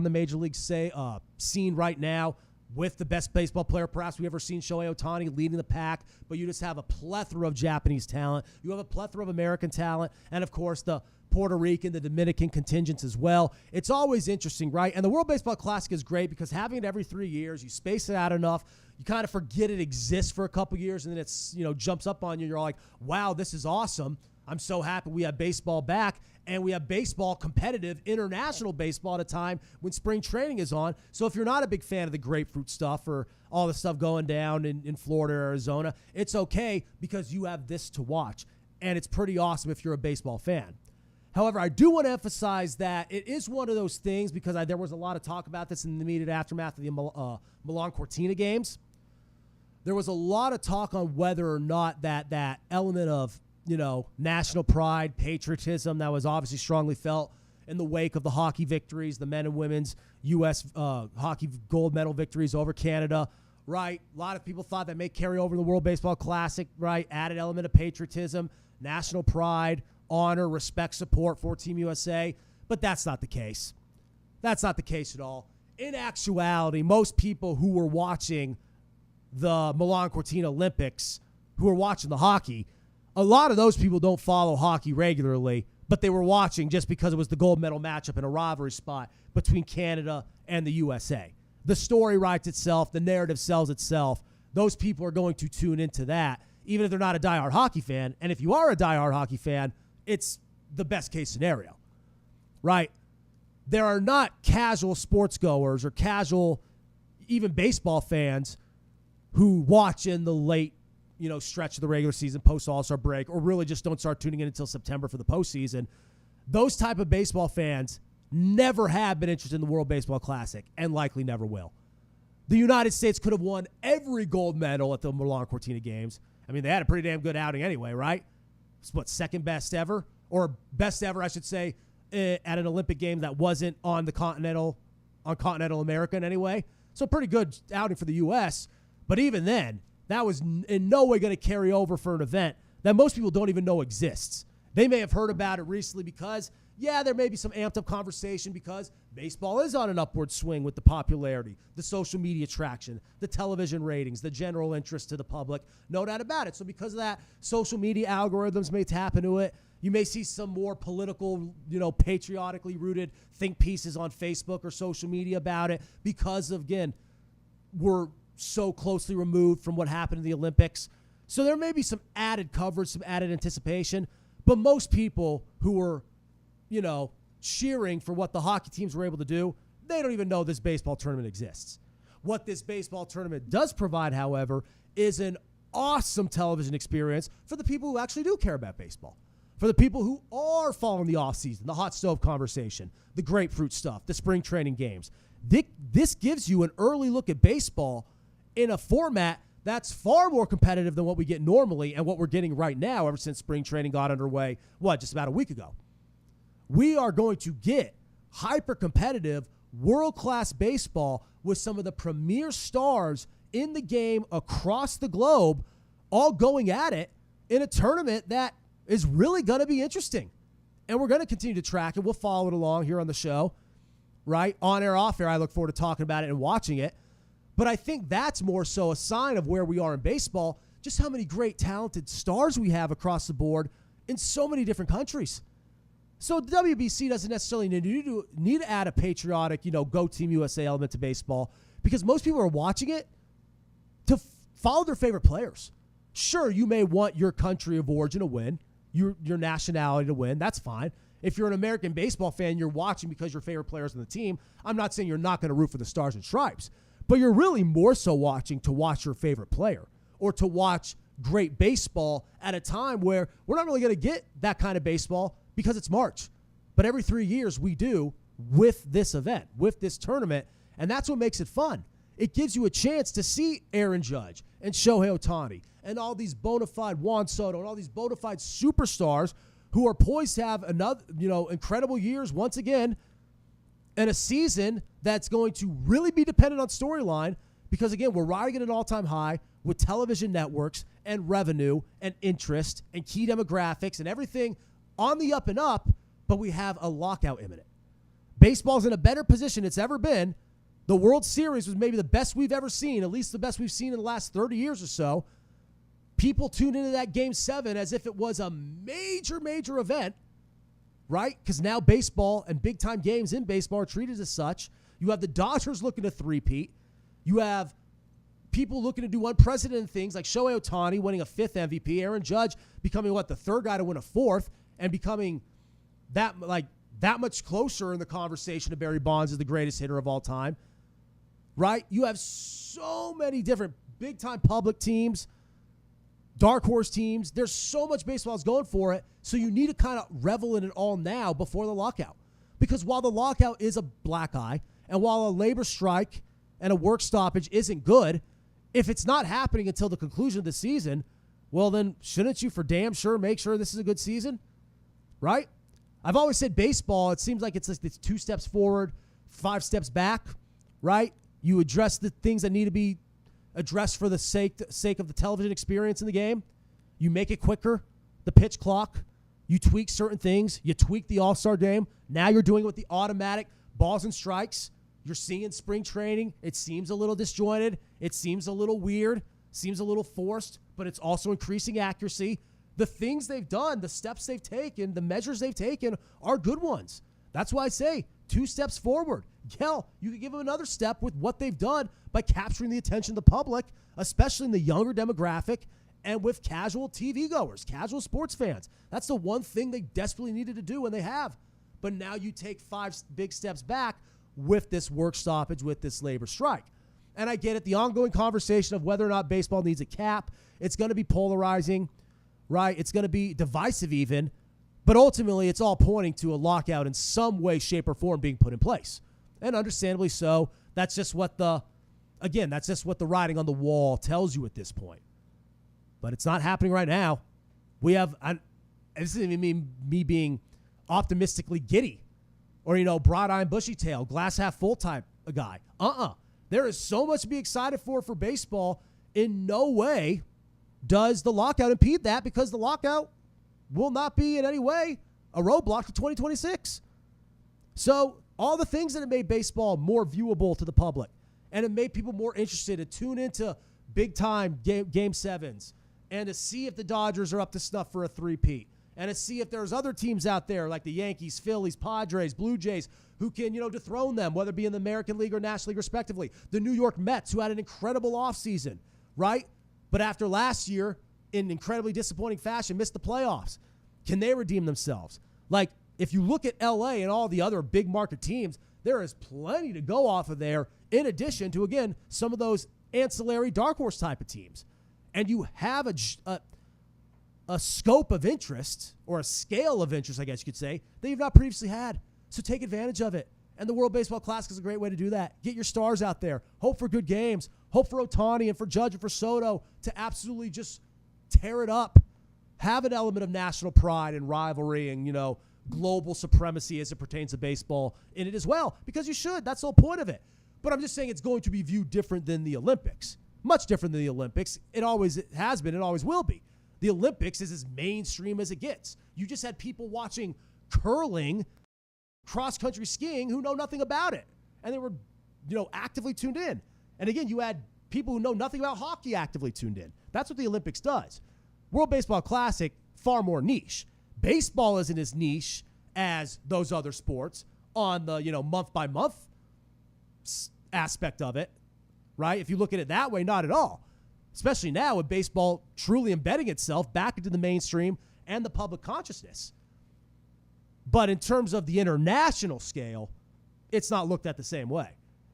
the major league scene right now. With the best baseball player perhaps we've ever seen, Shohei Ohtani, leading the pack, but you just have a plethora of Japanese talent. You have a plethora of American talent, and of course the Puerto Rican, the Dominican contingents as well. It's always interesting, right? And the World Baseball Classic is great because having it every 3 years, you space it out enough, you kind of forget it exists for a couple years, and then it's, jumps up on you. You're like, wow, this is awesome. I'm so happy we have baseball back, and we have baseball, competitive international baseball at a time when spring training is on. So if you're not a big fan of the grapefruit stuff or all the stuff going down in Florida or Arizona, it's okay because you have this to watch, and it's pretty awesome if you're a baseball fan. However, I do want to emphasize that it is one of those things because there was a lot of talk about this in the immediate aftermath of the Milan Cortina games. there was a lot of talk on whether or not that element of, national pride, patriotism that was obviously strongly felt in the wake of the hockey victories, the men and women's U.S. Hockey gold medal victories over Canada, right? A lot of people thought that may carry over the World Baseball Classic, right? Added element of patriotism, national pride, honor, respect, support for Team USA. But that's not the case. That's not the case at all. In actuality, most people who were watching the Milan Cortina Olympics, who were watching the hockey, a lot of those people don't follow hockey regularly, but they were watching just because it was the gold medal matchup in a rivalry spot between Canada and the USA. The story writes itself. The narrative sells itself. Those people are going to tune into that, even if they're not a diehard hockey fan. And if you are a diehard hockey fan, it's the best case scenario, right? There are not casual sports goers or casual, even baseball fans who watch in the late, stretch of the regular season, post All-Star break, or really just don't start tuning in until September for the postseason. Those type of baseball fans never have been interested in the World Baseball Classic and likely never will. The United States could have won every gold medal at the Milan Cortina Games. I mean, they had a pretty damn good outing anyway, right? It's second best ever, or best ever, I should say, at an Olympic game that wasn't on continental America in any way. So pretty good outing for the U.S., but even then, that was in no way going to carry over for an event that most people don't even know exists. They may have heard about it recently because, there may be some amped up conversation because baseball is on an upward swing with the popularity, the social media traction, the television ratings, the general interest to the public. No doubt about it. So because of that, social media algorithms may tap into it. You may see some more political, patriotically rooted think pieces on Facebook or social media about it because of, again, we're so closely removed from what happened in the Olympics. So there may be some added coverage, some added anticipation, but most people who were, cheering for what the hockey teams were able to do, they don't even know this baseball tournament exists. What this baseball tournament does provide, however, is an awesome television experience for the people who actually do care about baseball, for the people who are following the offseason, the hot stove conversation, the grapefruit stuff, the spring training games. This gives you an early look at baseball in a format that's far more competitive than what we get normally and what we're getting right now ever since spring training got underway, just about a week ago. We are going to get hyper-competitive, world-class baseball with some of the premier stars in the game across the globe all going at it in a tournament that is really going to be interesting. And we're going to continue to track it. We'll follow it along here on the show, right? On air, off air, I look forward to talking about it and watching it. But I think that's more so a sign of where we are in baseball, just how many great, talented stars we have across the board in so many different countries. So the WBC doesn't necessarily need to add a patriotic, go Team USA element to baseball because most people are watching it to follow their favorite players. Sure, you may want your country of origin to win, your nationality to win. That's fine. If you're an American baseball fan, you're watching because your favorite players on the team. I'm not saying you're not going to root for the Stars and Stripes, but you're really more so watching to watch your favorite player or to watch great baseball at a time where we're not really going to get that kind of baseball because it's March. But every 3 years we do with this event, with this tournament, and that's what makes it fun. It gives you a chance to see Aaron Judge and Shohei Ohtani and all these bona fide Juan Soto and all these bona fide superstars who are poised to have another, incredible years once again, and a season that's going to really be dependent on storyline because, again, we're riding at an all-time high with television networks and revenue and interest and key demographics and everything on the up and up, but we have a lockout imminent. Baseball's in a better position it's ever been. The World Series was maybe the best we've ever seen, at least the best we've seen in the last 30 years or so. People tuned into that Game 7 as if it was a major, major event, right? Because now baseball and big-time games in baseball are treated as such. You have the Dodgers looking to three-peat. You have people looking to do unprecedented things like Shohei Ohtani winning a 5th MVP, Aaron Judge becoming, the third guy to win a 4th, and becoming that much closer in the conversation to Barry Bonds as the greatest hitter of all time, right? You have so many different big-time public teams, dark horse teams. There's so much baseball is going for it, so you need to kind of revel in it all now before the lockout. Because while the lockout is a black eye, and while a labor strike and a work stoppage isn't good, If it's not happening until the conclusion of the season, well, then shouldn't you for damn sure make sure this is a good season? Right? I've always said baseball, it seems like it's 2 steps forward, 5 steps back, right? You address the things that need to be addressed for the sake of the television experience in the game. You make it quicker, the pitch clock. You tweak certain things. You tweak the All-Star game. Now you're doing it with the automatic balls and strikes. You're seeing spring training. It seems a little disjointed. It seems a little weird. Seems a little forced, but it's also increasing accuracy. The things they've done, the steps they've taken, the measures they've taken are good ones. That's why I say 2 steps forward. Hell, you could give them another step with what they've done by capturing the attention of the public, especially in the younger demographic, and with casual TV goers, casual sports fans. That's the one thing they desperately needed to do, and they have. But now you take 5 big steps back with this work stoppage, with this labor strike. And I get it, the ongoing conversation of whether or not baseball needs a cap, it's going to be polarizing, right? It's going to be divisive even. But ultimately, it's all pointing to a lockout in some way, shape, or form being put in place. And understandably so. That's just what the writing on the wall tells you at this point. But it's not happening right now. We have, this isn't even me being optimistically giddy or, broad-eyed and bushy-tailed, glass-half-full type a guy. There is so much to be excited for baseball. In no way does the lockout impede that, because the lockout will not be in any way a roadblock to 2026. So all the things that have made baseball more viewable to the public and have made people more interested to tune into big-time game sevens and to see if the Dodgers are up to snuff for a three-peat and to see if there's other teams out there like the Yankees, Phillies, Padres, Blue Jays who can, dethrone them, whether it be in the American League or National League respectively. The New York Mets, who had an incredible offseason, right? But after last year, in incredibly disappointing fashion, missed the playoffs. Can they redeem themselves? Like, if you look at LA and all the other big market teams, there is plenty to go off of there, in addition to, again, some of those ancillary dark horse type of teams. And you have a scope of interest, or a scale of interest, I guess you could say, that you've not previously had. So take advantage of it. And the World Baseball Classic is a great way to do that. Get your stars out there. Hope for good games. Hope for Ohtani and for Judge and for Soto to absolutely just tear it up. Have an element of national pride and rivalry and, global supremacy as it pertains to baseball in it as well. Because you should. That's the whole point of it. But I'm just saying it's going to be viewed different than the Olympics. Much different than the Olympics. It always has been. It always will be. The Olympics is as mainstream as it gets. You just had people watching curling, cross-country skiing who know nothing about it. And they were, actively tuned in. And again, you had people who know nothing about hockey actively tuned in. That's what the Olympics does. World Baseball Classic, far more niche. Baseball isn't as niche as those other sports on the, month-by-month aspect of it, right? If you look at it that way, not at all. Especially now with baseball truly embedding itself back into the mainstream and the public consciousness. But in terms of the international scale, it's not looked at the same way.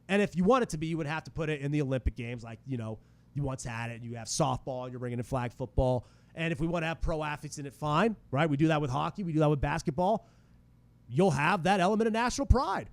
And if you want it to be, you would have to put it in the Olympic Games, like, you once had it, and you have softball, and you're bringing in flag football. And if we want to have pro athletes in it, fine, right? We do that with hockey. We do that with basketball. You'll have that element of national pride.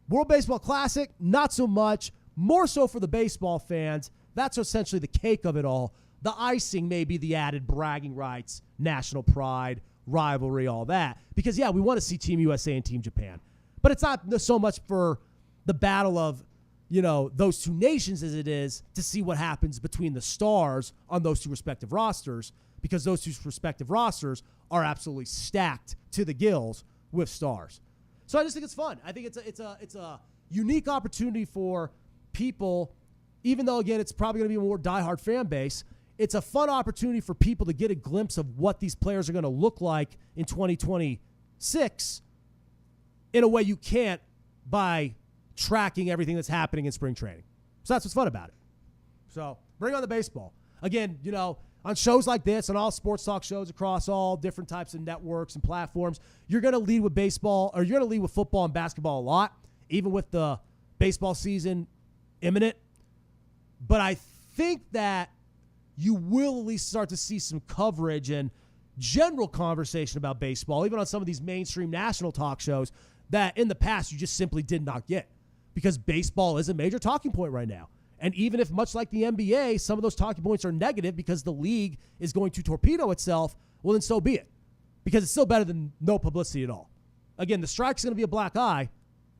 World Baseball Classic, not so much. More so for the baseball fans. That's essentially the cake of it all. The icing may be the added bragging rights, national pride, rivalry, all that. Because, we want to see Team USA and Team Japan. But it's not so much for the battle of, those two nations as it is to see what happens between the stars on those two respective rosters, because those two respective rosters are absolutely stacked to the gills with stars. So I just think it's fun. I think it's a unique opportunity for people, even though, again, it's probably going to be a more diehard fan base. It's a fun opportunity for people to get a glimpse of what these players are going to look like in 2026 in a way you can't by tracking everything that's happening in spring training. So that's what's fun about it. So bring on the baseball. Again, on shows like this and all sports talk shows across all different types of networks and platforms, you're going to lead with baseball, or you're going to lead with football and basketball a lot, even with the baseball season imminent. But I think that you will at least start to see some coverage and general conversation about baseball, even on some of these mainstream national talk shows that in the past you just simply did not get, because baseball is a major talking point right now. And even if, much like the NBA, some of those talking points are negative because the league is going to torpedo itself, well, then so be it. Because it's still better than no publicity at all. Again, the strike's going to be a black eye,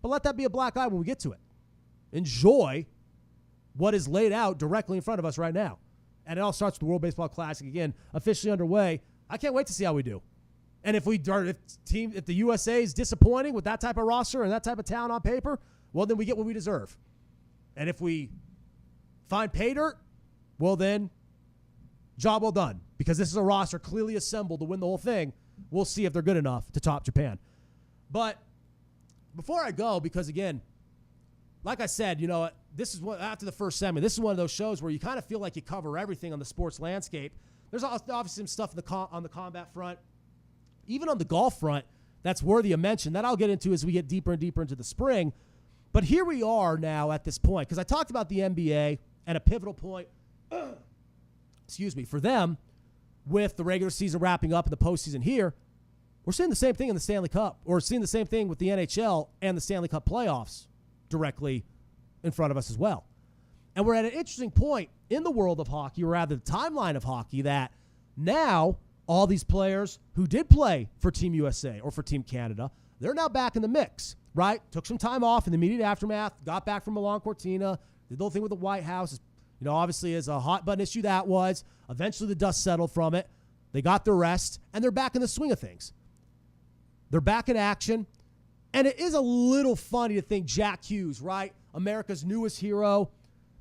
but let that be a black eye when we get to it. Enjoy what is laid out directly in front of us right now. And it all starts with the World Baseball Classic, again, officially underway. I can't wait to see how we do. And if the USA is disappointing with that type of roster and that type of talent on paper, well, then we get what we deserve. And if we find pay dirt, well, then job well done. Because this is a roster clearly assembled to win the whole thing. We'll see if they're good enough to top Japan. But before I go, because again, like I said, this is what after the first segment, this is one of those shows where you kind of feel like you cover everything on the sports landscape. There's obviously some stuff on the combat front, even on the golf front, that's worthy of mention. That I'll get into as we get deeper and deeper into the spring. But here we are now at this point, because I talked about the NBA and a pivotal point, for them with the regular season wrapping up and the postseason here. We're seeing the same thing in the Stanley Cup. Or seeing the same thing with the NHL and the Stanley Cup playoffs directly in front of us as well. And we're at an interesting point in the world of hockey, or rather the timeline of hockey, that now all these players who did play for Team USA or for Team Canada, they're now back in the mix, right? Took some time off in the immediate aftermath, got back from Milan Cortina, did the whole thing with the White House. Obviously as a hot button issue that was. Eventually the dust settled from it. They got their rest, and they're back in the swing of things. They're back in action. And it is a little funny to think Jack Hughes, right? America's newest hero,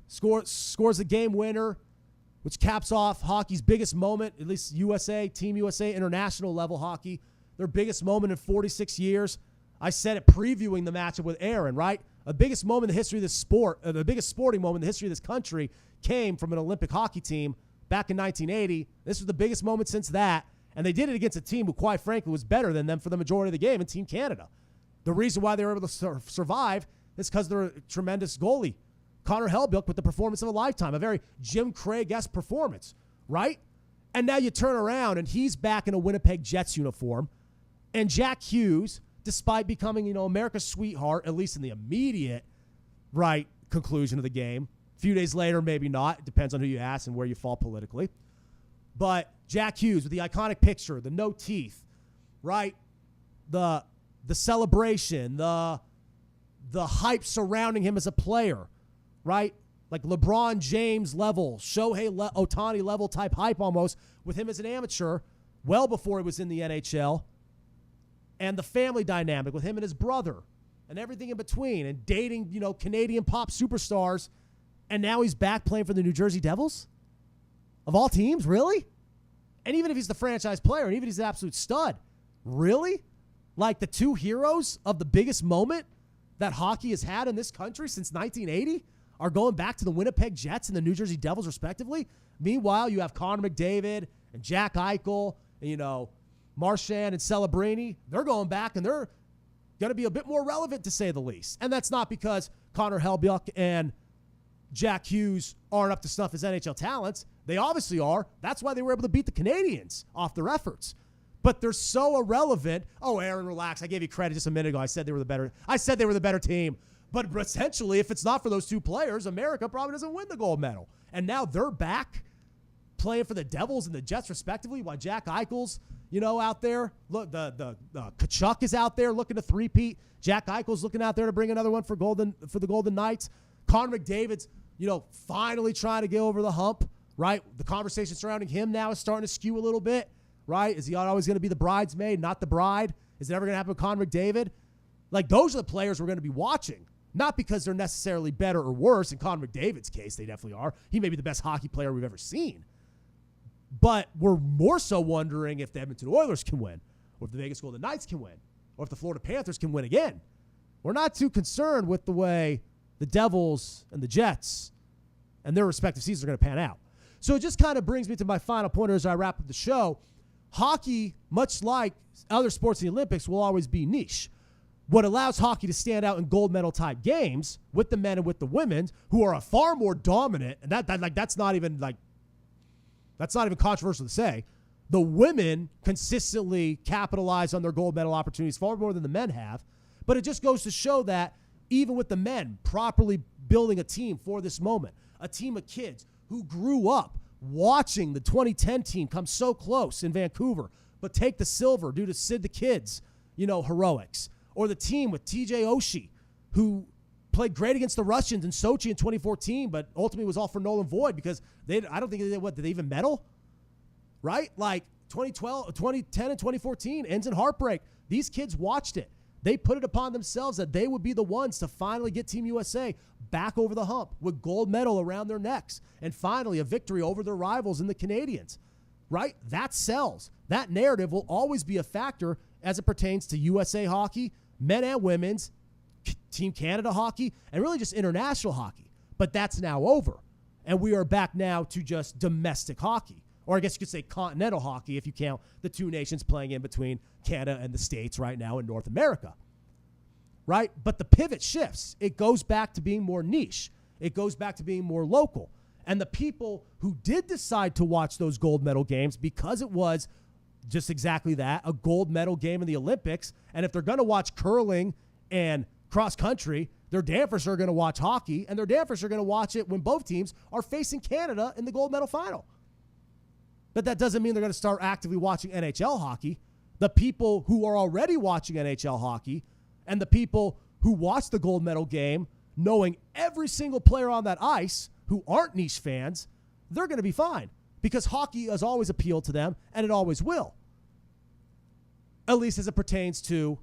scores a game winner, which caps off hockey's biggest moment, at least USA, Team USA, international level hockey, their biggest moment in 46 years. I said it previewing the matchup with Aaron, right? The biggest moment in the history of this sport, the biggest sporting moment in the history of this country came from an Olympic hockey team back in 1980. This was the biggest moment since that, and they did it against a team who, quite frankly, was better than them for the majority of the game in Team Canada. The reason why they were able to survive is because they're a tremendous goalie. Connor Hellebuyck with the performance of a lifetime, a very Jim Craig-esque performance, right? And now you turn around and he's back in a Winnipeg Jets uniform, and Jack Hughes, despite becoming, America's sweetheart, at least in the immediate, right, conclusion of the game. A few days later, maybe not. It depends on who you ask and where you fall politically. But Jack Hughes with the iconic picture, the no teeth, right? The celebration, the hype surrounding him as a player, right? Like LeBron James level, Shohei Ohtani level type hype almost with him as an amateur well before he was in the NHL. And the family dynamic with him and his brother and everything in between, and dating, Canadian pop superstars. And now he's back playing for the New Jersey Devils? Of all teams, really? And even if he's the franchise player, and even if he's an absolute stud, really? Like the two heroes of the biggest moment that hockey has had in this country since 1980 are going back to the Winnipeg Jets and the New Jersey Devils, respectively? Meanwhile, you have Connor McDavid and Jack Eichel and, Marchand and Celebrini. They're going back, and they're going to be a bit more relevant, to say the least. And that's not because Connor Hellebuyck and Jack Hughes aren't up to snuff as NHL talents. They obviously are. That's why they were able to beat the Canadians off their efforts. But they're so irrelevant. Oh, Aaron, relax. I gave you credit just a minute ago. I said they were the better team. But essentially, if it's not for those two players, America probably doesn't win the gold medal. And now they're back playing for the Devils and the Jets, respectively, while Jack Eichel's, out there. Look, the Kachuk is out there looking to three-peat. Jack Eichel's looking out there to bring another one for the Golden Knights. Connor McDavid's, finally trying to get over the hump, right? The conversation surrounding him now is starting to skew a little bit, right? Is he always going to be the bridesmaid, not the bride? Is it ever going to happen with Connor McDavid? Like, those are the players we're going to be watching. Not because they're necessarily better or worse. In Connor McDavid's case, they definitely are. He may be the best hockey player we've ever seen. But we're more so wondering if the Edmonton Oilers can win, or if the Vegas Golden Knights can win, or if the Florida Panthers can win again. We're not too concerned with the way the Devils and the Jets and their respective seasons are going to pan out. So it just kind of brings me to my final pointer as I wrap up the show. Hockey, much like other sports in the Olympics, will always be niche. What allows hockey to stand out in gold medal type games with the men and with the women, who are a far more dominant, and that's not even controversial to say. The women consistently capitalize on their gold medal opportunities far more than the men have. But it just goes to show that even with the men properly building a team for this moment, a team of kids who grew up watching the 2010 team come so close in Vancouver, but take the silver due to Sid the Kid's, heroics. Or the team with TJ Oshie, who played great against the Russians in Sochi in 2014, but ultimately was all for null and void because I don't think did they even medal? Right? Like 2010 and 2014 ends in heartbreak. These kids watched it. They put it upon themselves that they would be the ones to finally get Team USA back over the hump with gold medal around their necks and finally a victory over their rivals in the Canadians, right? That sells. That narrative will always be a factor as it pertains to USA hockey, men and women's, Team Canada hockey, and really just international hockey. But that's now over. And we are back now to just domestic hockey. Or I guess you could say continental hockey if you count the two nations playing in between Canada and the States right now in North America. Right? But the pivot shifts. It goes back to being more niche. It goes back to being more local. And the people who did decide to watch those gold medal games because it was just exactly that, a gold medal game in the Olympics. And if they're going to watch curling and cross country, their damn for sure going to watch hockey, and their damn for sure going to watch it when both teams are facing Canada in the gold medal final. But that doesn't mean they're going to start actively watching NHL hockey. The people who are already watching NHL hockey and the people who watch the gold medal game, knowing every single player on that ice who aren't niche fans, they're going to be fine because hockey has always appealed to them and it always will. At least as it pertains to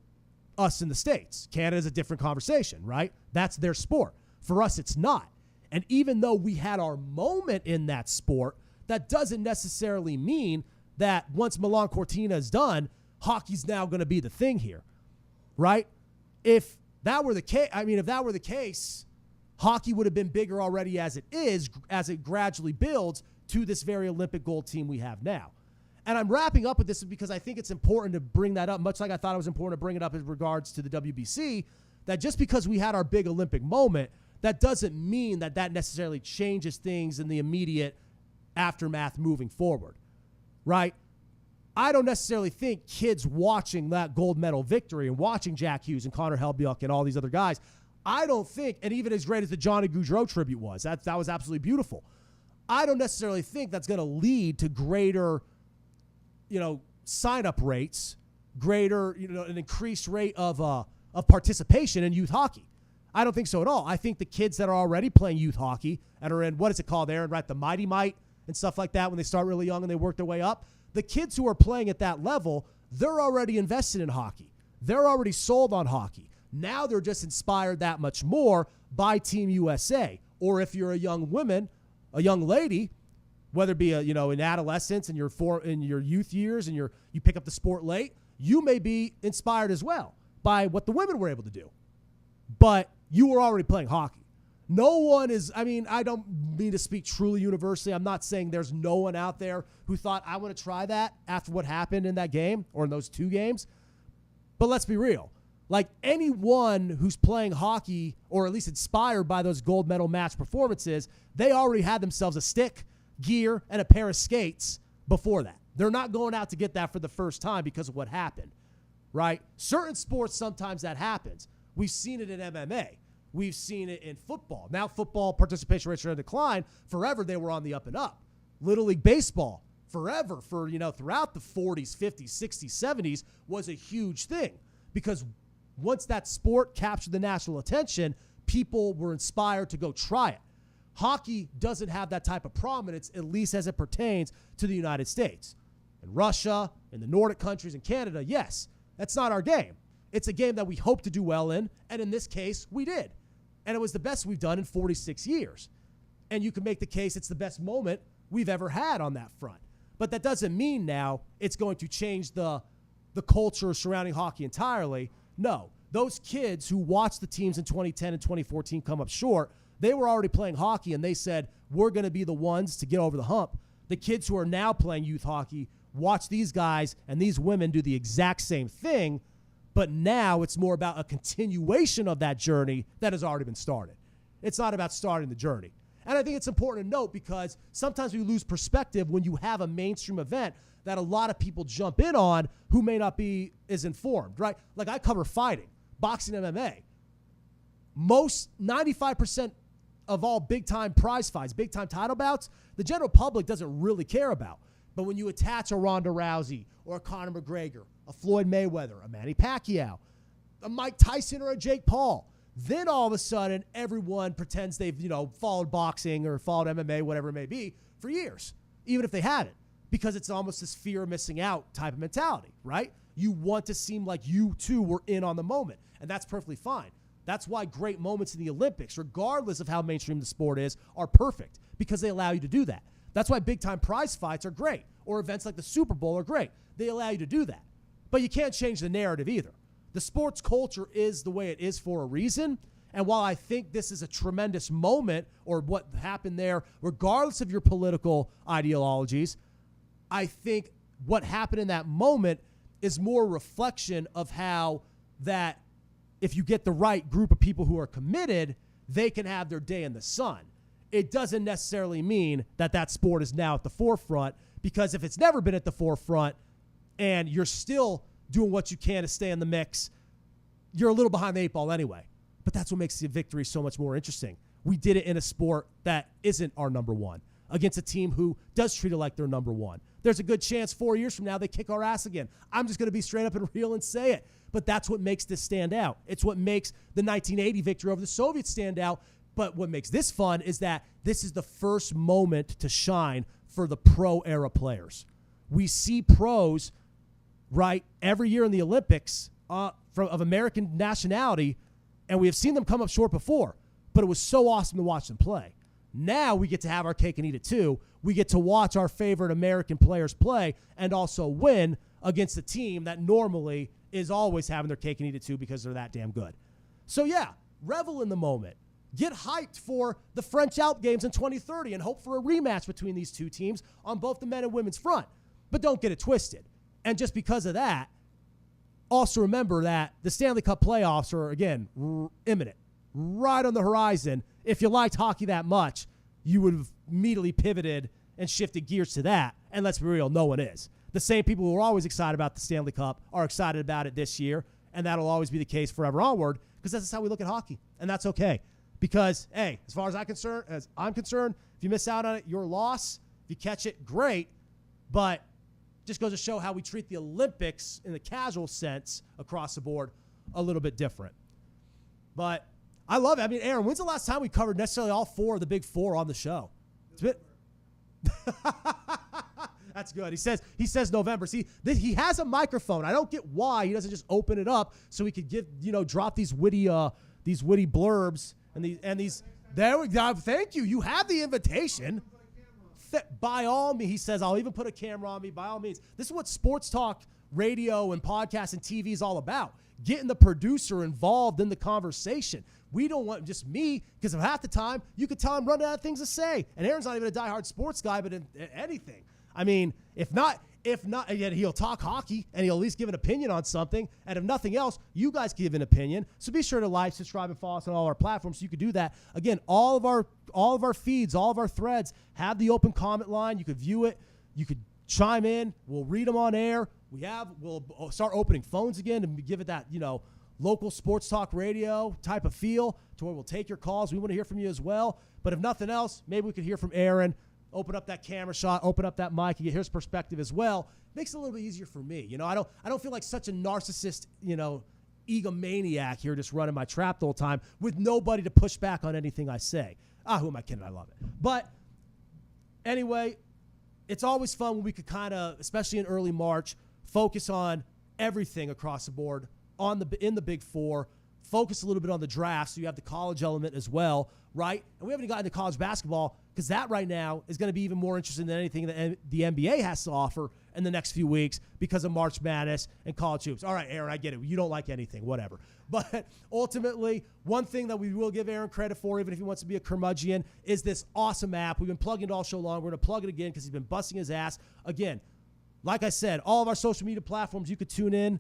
us in the States. Canada is a different conversation, right? That's their sport. For us, it's not. And even though we had our moment in that sport, that doesn't necessarily mean that once Milan Cortina is done, hockey's now going to be the thing here, right? If that were the case, hockey would have been bigger already as it is, as it gradually builds to this very Olympic gold team we have now. And I'm wrapping up with this because I think it's important to bring that up, much like I thought it was important to bring it up in regards to the WBC, that just because we had our big Olympic moment, that doesn't mean that that necessarily changes things in the immediate aftermath moving forward, right? I don't necessarily think kids watching that gold medal victory and watching Jack Hughes and Connor Helbiuk and all these other guys, I don't think, and even as great as the Johnny Gaudreau tribute was, that was absolutely beautiful. I don't necessarily think that's going to lead to greater, sign-up rates, greater, an increased rate of participation in youth hockey. I don't think so at all. I think the kids that are already playing youth hockey and are in, what is it called, Aaron, right? The Mighty Might and stuff like that when they start really young and they work their way up. The kids who are playing at that level, they're already invested in hockey. They're already sold on hockey. Now they're just inspired that much more by Team USA. Or if you're a young woman, a young lady, whether it be in adolescence and in your youth years and you pick up the sport late, you may be inspired as well by what the women were able to do. But you were already playing hockey. No one is, I don't mean to speak truly universally. I'm not saying there's no one out there who thought, I want to try that after what happened in that game or in those two games. But let's be real. Like anyone who's playing hockey or at least inspired by those gold medal match performances, they already had themselves a stick, gear, and a pair of skates before that. They're not going out to get that for the first time because of what happened, right? Certain sports, sometimes that happens. We've seen it in MMA. We've seen it in football. Now football participation rates are in decline. Forever they were on the up and up. Little League Baseball, forever, throughout the 40s, 50s, 60s, 70s was a huge thing because once that sport captured the national attention, people were inspired to go try it. Hockey doesn't have that type of prominence, at least as it pertains to the United States. In Russia, in the Nordic countries, in Canada, yes, that's not our game. It's a game that we hope to do well in, and in this case, we did. And it was the best we've done in 46 years. And you can make the case it's the best moment we've ever had on that front. But that doesn't mean now it's going to change the culture surrounding hockey entirely. No. Those kids who watched the teams in 2010 and 2014 come up short, they were already playing hockey, and they said, we're going to be the ones to get over the hump. The kids who are now playing youth hockey watch these guys and these women do the exact same thing, but now it's more about a continuation of that journey that has already been started. It's not about starting the journey. And I think it's important to note because sometimes we lose perspective when you have a mainstream event that a lot of people jump in on who may not be as informed, right? Like I cover fighting, boxing, MMA. Most 95% of all big-time prize fights, big-time title bouts, the general public doesn't really care about. But when you attach a Ronda Rousey or a Conor McGregor, a Floyd Mayweather, a Manny Pacquiao, a Mike Tyson or a Jake Paul, then all of a sudden everyone pretends they've, followed boxing or followed MMA, whatever it may be, for years, even if they haven't, because it's almost this fear of missing out type of mentality, right? You want to seem like you too were in on the moment, and that's perfectly fine. That's why great moments in the Olympics, regardless of how mainstream the sport is, are perfect, because they allow you to do that. That's why big-time prize fights are great, or events like the Super Bowl are great. They allow you to do that. But you can't change the narrative either. The sports culture is the way it is for a reason, and while I think this is a tremendous moment, or what happened there, regardless of your political ideologies, I think what happened in that moment is more a reflection of how that if you get the right group of people who are committed, they can have their day in the sun. It doesn't necessarily mean that that sport is now at the forefront, because if it's never been at the forefront and you're still doing what you can to stay in the mix, you're a little behind the eight ball anyway. But that's what makes the victory so much more interesting. We did it in a sport that isn't our number one, against a team who does treat it like they're number one. There's a good chance 4 years from now they kick our ass again. I'm just going to be straight up and real and say it. But that's what makes this stand out. It's what makes the 1980 victory over the Soviets stand out. But what makes this fun is that this is the first moment to shine for the pro-era players. We see pros, right, every year in the Olympics of American nationality, and we have seen them come up short before, but it was so awesome to watch them play. Now we get to have our cake and eat it too. We get to watch our favorite American players play and also win against a team that normally is always having their cake and eat it too because they're that damn good. So yeah, revel in the moment. Get hyped for the French Alp Games in 2030 and hope for a rematch between these two teams on both the men and women's front. But don't get it twisted. And just because of that, also remember that the Stanley Cup playoffs are, again, imminent, right on the horizon. If you liked hockey that much, you would have immediately pivoted and shifted gears to that. And let's be real, no one is. The same people who are always excited about the Stanley Cup are excited about it this year, and that'll always be the case forever onward, because that's how we look at hockey, and that's okay. Because, hey, as far as I'm concerned, if you miss out on it, your loss. If you catch it, great. But just goes to show how we treat the Olympics in the casual sense across the board a little bit different. But I love it. I mean, Aaron, when's the last time we covered necessarily all four of the big four on the show? It's been That's good. He says November. See, he has a microphone. I don't get why he doesn't just open it up so he could drop these witty blurbs and these. There we go. Thank you. You have the invitation. By all means, he says, I'll even put a camera on me. By all means, this is what sports talk, radio, and podcast and TV is all about. Getting the producer involved in the conversation. We don't want just me, because half the time you could tell him running out of things to say. And Aaron's not even a diehard sports guy, but in anything. I mean, if not, again, he'll talk hockey and he'll at least give an opinion on something. And if nothing else, you guys give an opinion. So be sure to like, subscribe, and follow us on all our platforms so you can do that. Again, all of our feeds, all of our threads have the open comment line. You could view it. You could chime in. We'll read them on air. We'll start opening phones again and give it that, local sports talk radio type of feel to where we'll take your calls. We want to hear from you as well. But if nothing else, maybe we could hear from Aaron. Open up that camera shot, open up that mic, and get his perspective as well. Makes it a little bit easier for me. I don't feel like such a narcissist, egomaniac here just running my trap the whole time with nobody to push back on anything I say. Who am I kidding? I love it. But anyway, it's always fun when we could kind of, especially in early March, focus on everything across the board in the Big Four. Focus a little bit on the draft, so you have the college element as well, right? And we haven't gotten to college basketball because that right now is going to be even more interesting than anything that the NBA has to offer in the next few weeks because of March Madness and college hoops. All right, Aaron, I get it. You don't like anything, whatever. But ultimately, one thing that we will give Aaron credit for, even if he wants to be a curmudgeon, is this awesome app. We've been plugging it all show long. We're going to plug it again because he's been busting his ass. Again, like I said, all of our social media platforms, you could tune in.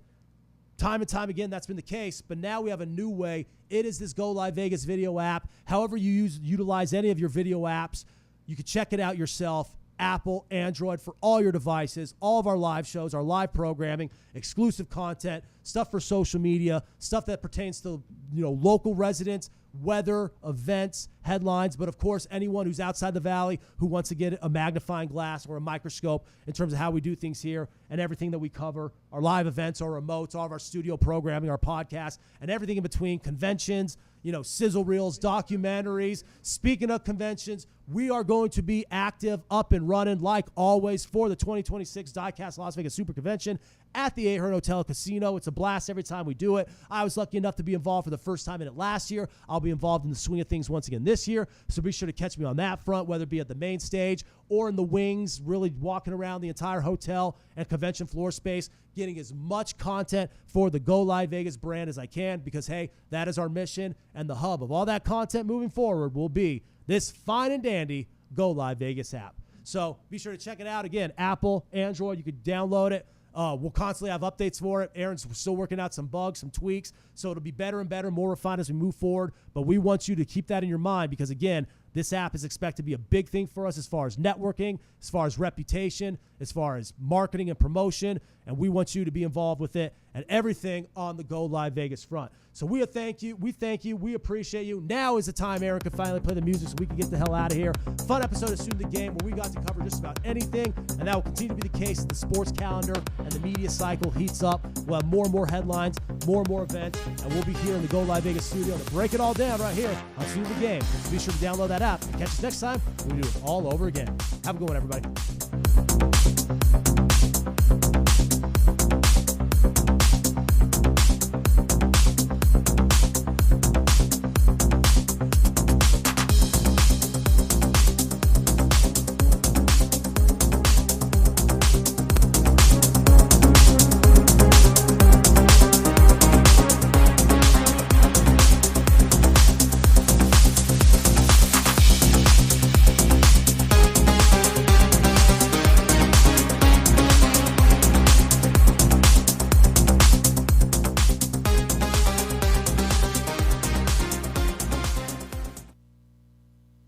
Time and time again, that's been the case, but now we have a new way. It is this Go Live Vegas video app. However you utilize any of your video apps, you can check it out yourself. Apple, Android, for all your devices, all of our live shows, our live programming, exclusive content, stuff for social media, stuff that pertains to, local residents, weather, events, headlines, but of course, anyone who's outside the Valley who wants to get a magnifying glass or a microscope in terms of how we do things here and everything that we cover, our live events, our remotes, all of our studio programming, our podcasts, and everything in between, conventions, sizzle reels, documentaries. Speaking of conventions, we are going to be active, up and running, like always, for the 2026 Diecast Las Vegas Super Convention at the Ahern Hotel Casino. It's a blast every time we do it. I was lucky enough to be involved for the first time in it last year. I'll be involved in the swing of things once again this year, so be sure to catch me on that front, whether it be at the main stage or in the wings, really walking around the entire hotel and convention floor space, getting as much content for the Go Live Vegas brand as I can, because, hey, that is our mission, and the hub of all that content moving forward will be this fine and dandy Go Live Vegas app. So be sure to check it out. Again, Apple, Android, you can download it. We'll constantly have updates for it. Aaron's still working out some bugs, some tweaks, so it'll be better and better, more refined as we move forward. But we want you to keep that in your mind because, again, this app is expected to be a big thing for us as far as networking, as far as reputation, as far as marketing and promotion, and we want you to be involved with it and everything on the Go Live Vegas front. So we thank you, we appreciate you. Now is the time Aaron can finally play the music so we can get the hell out of here. Fun episode of Student of the Game where we got to cover just about anything, and that will continue to be the case as the sports calendar and the media cycle heats up. We'll have more and more headlines, more and more events, and we'll be here in the Go Live Vegas studio to break it all down right here on Student of the Game. So be sure to download that app and catch us next time when we do it all over again. Have a good one, everybody.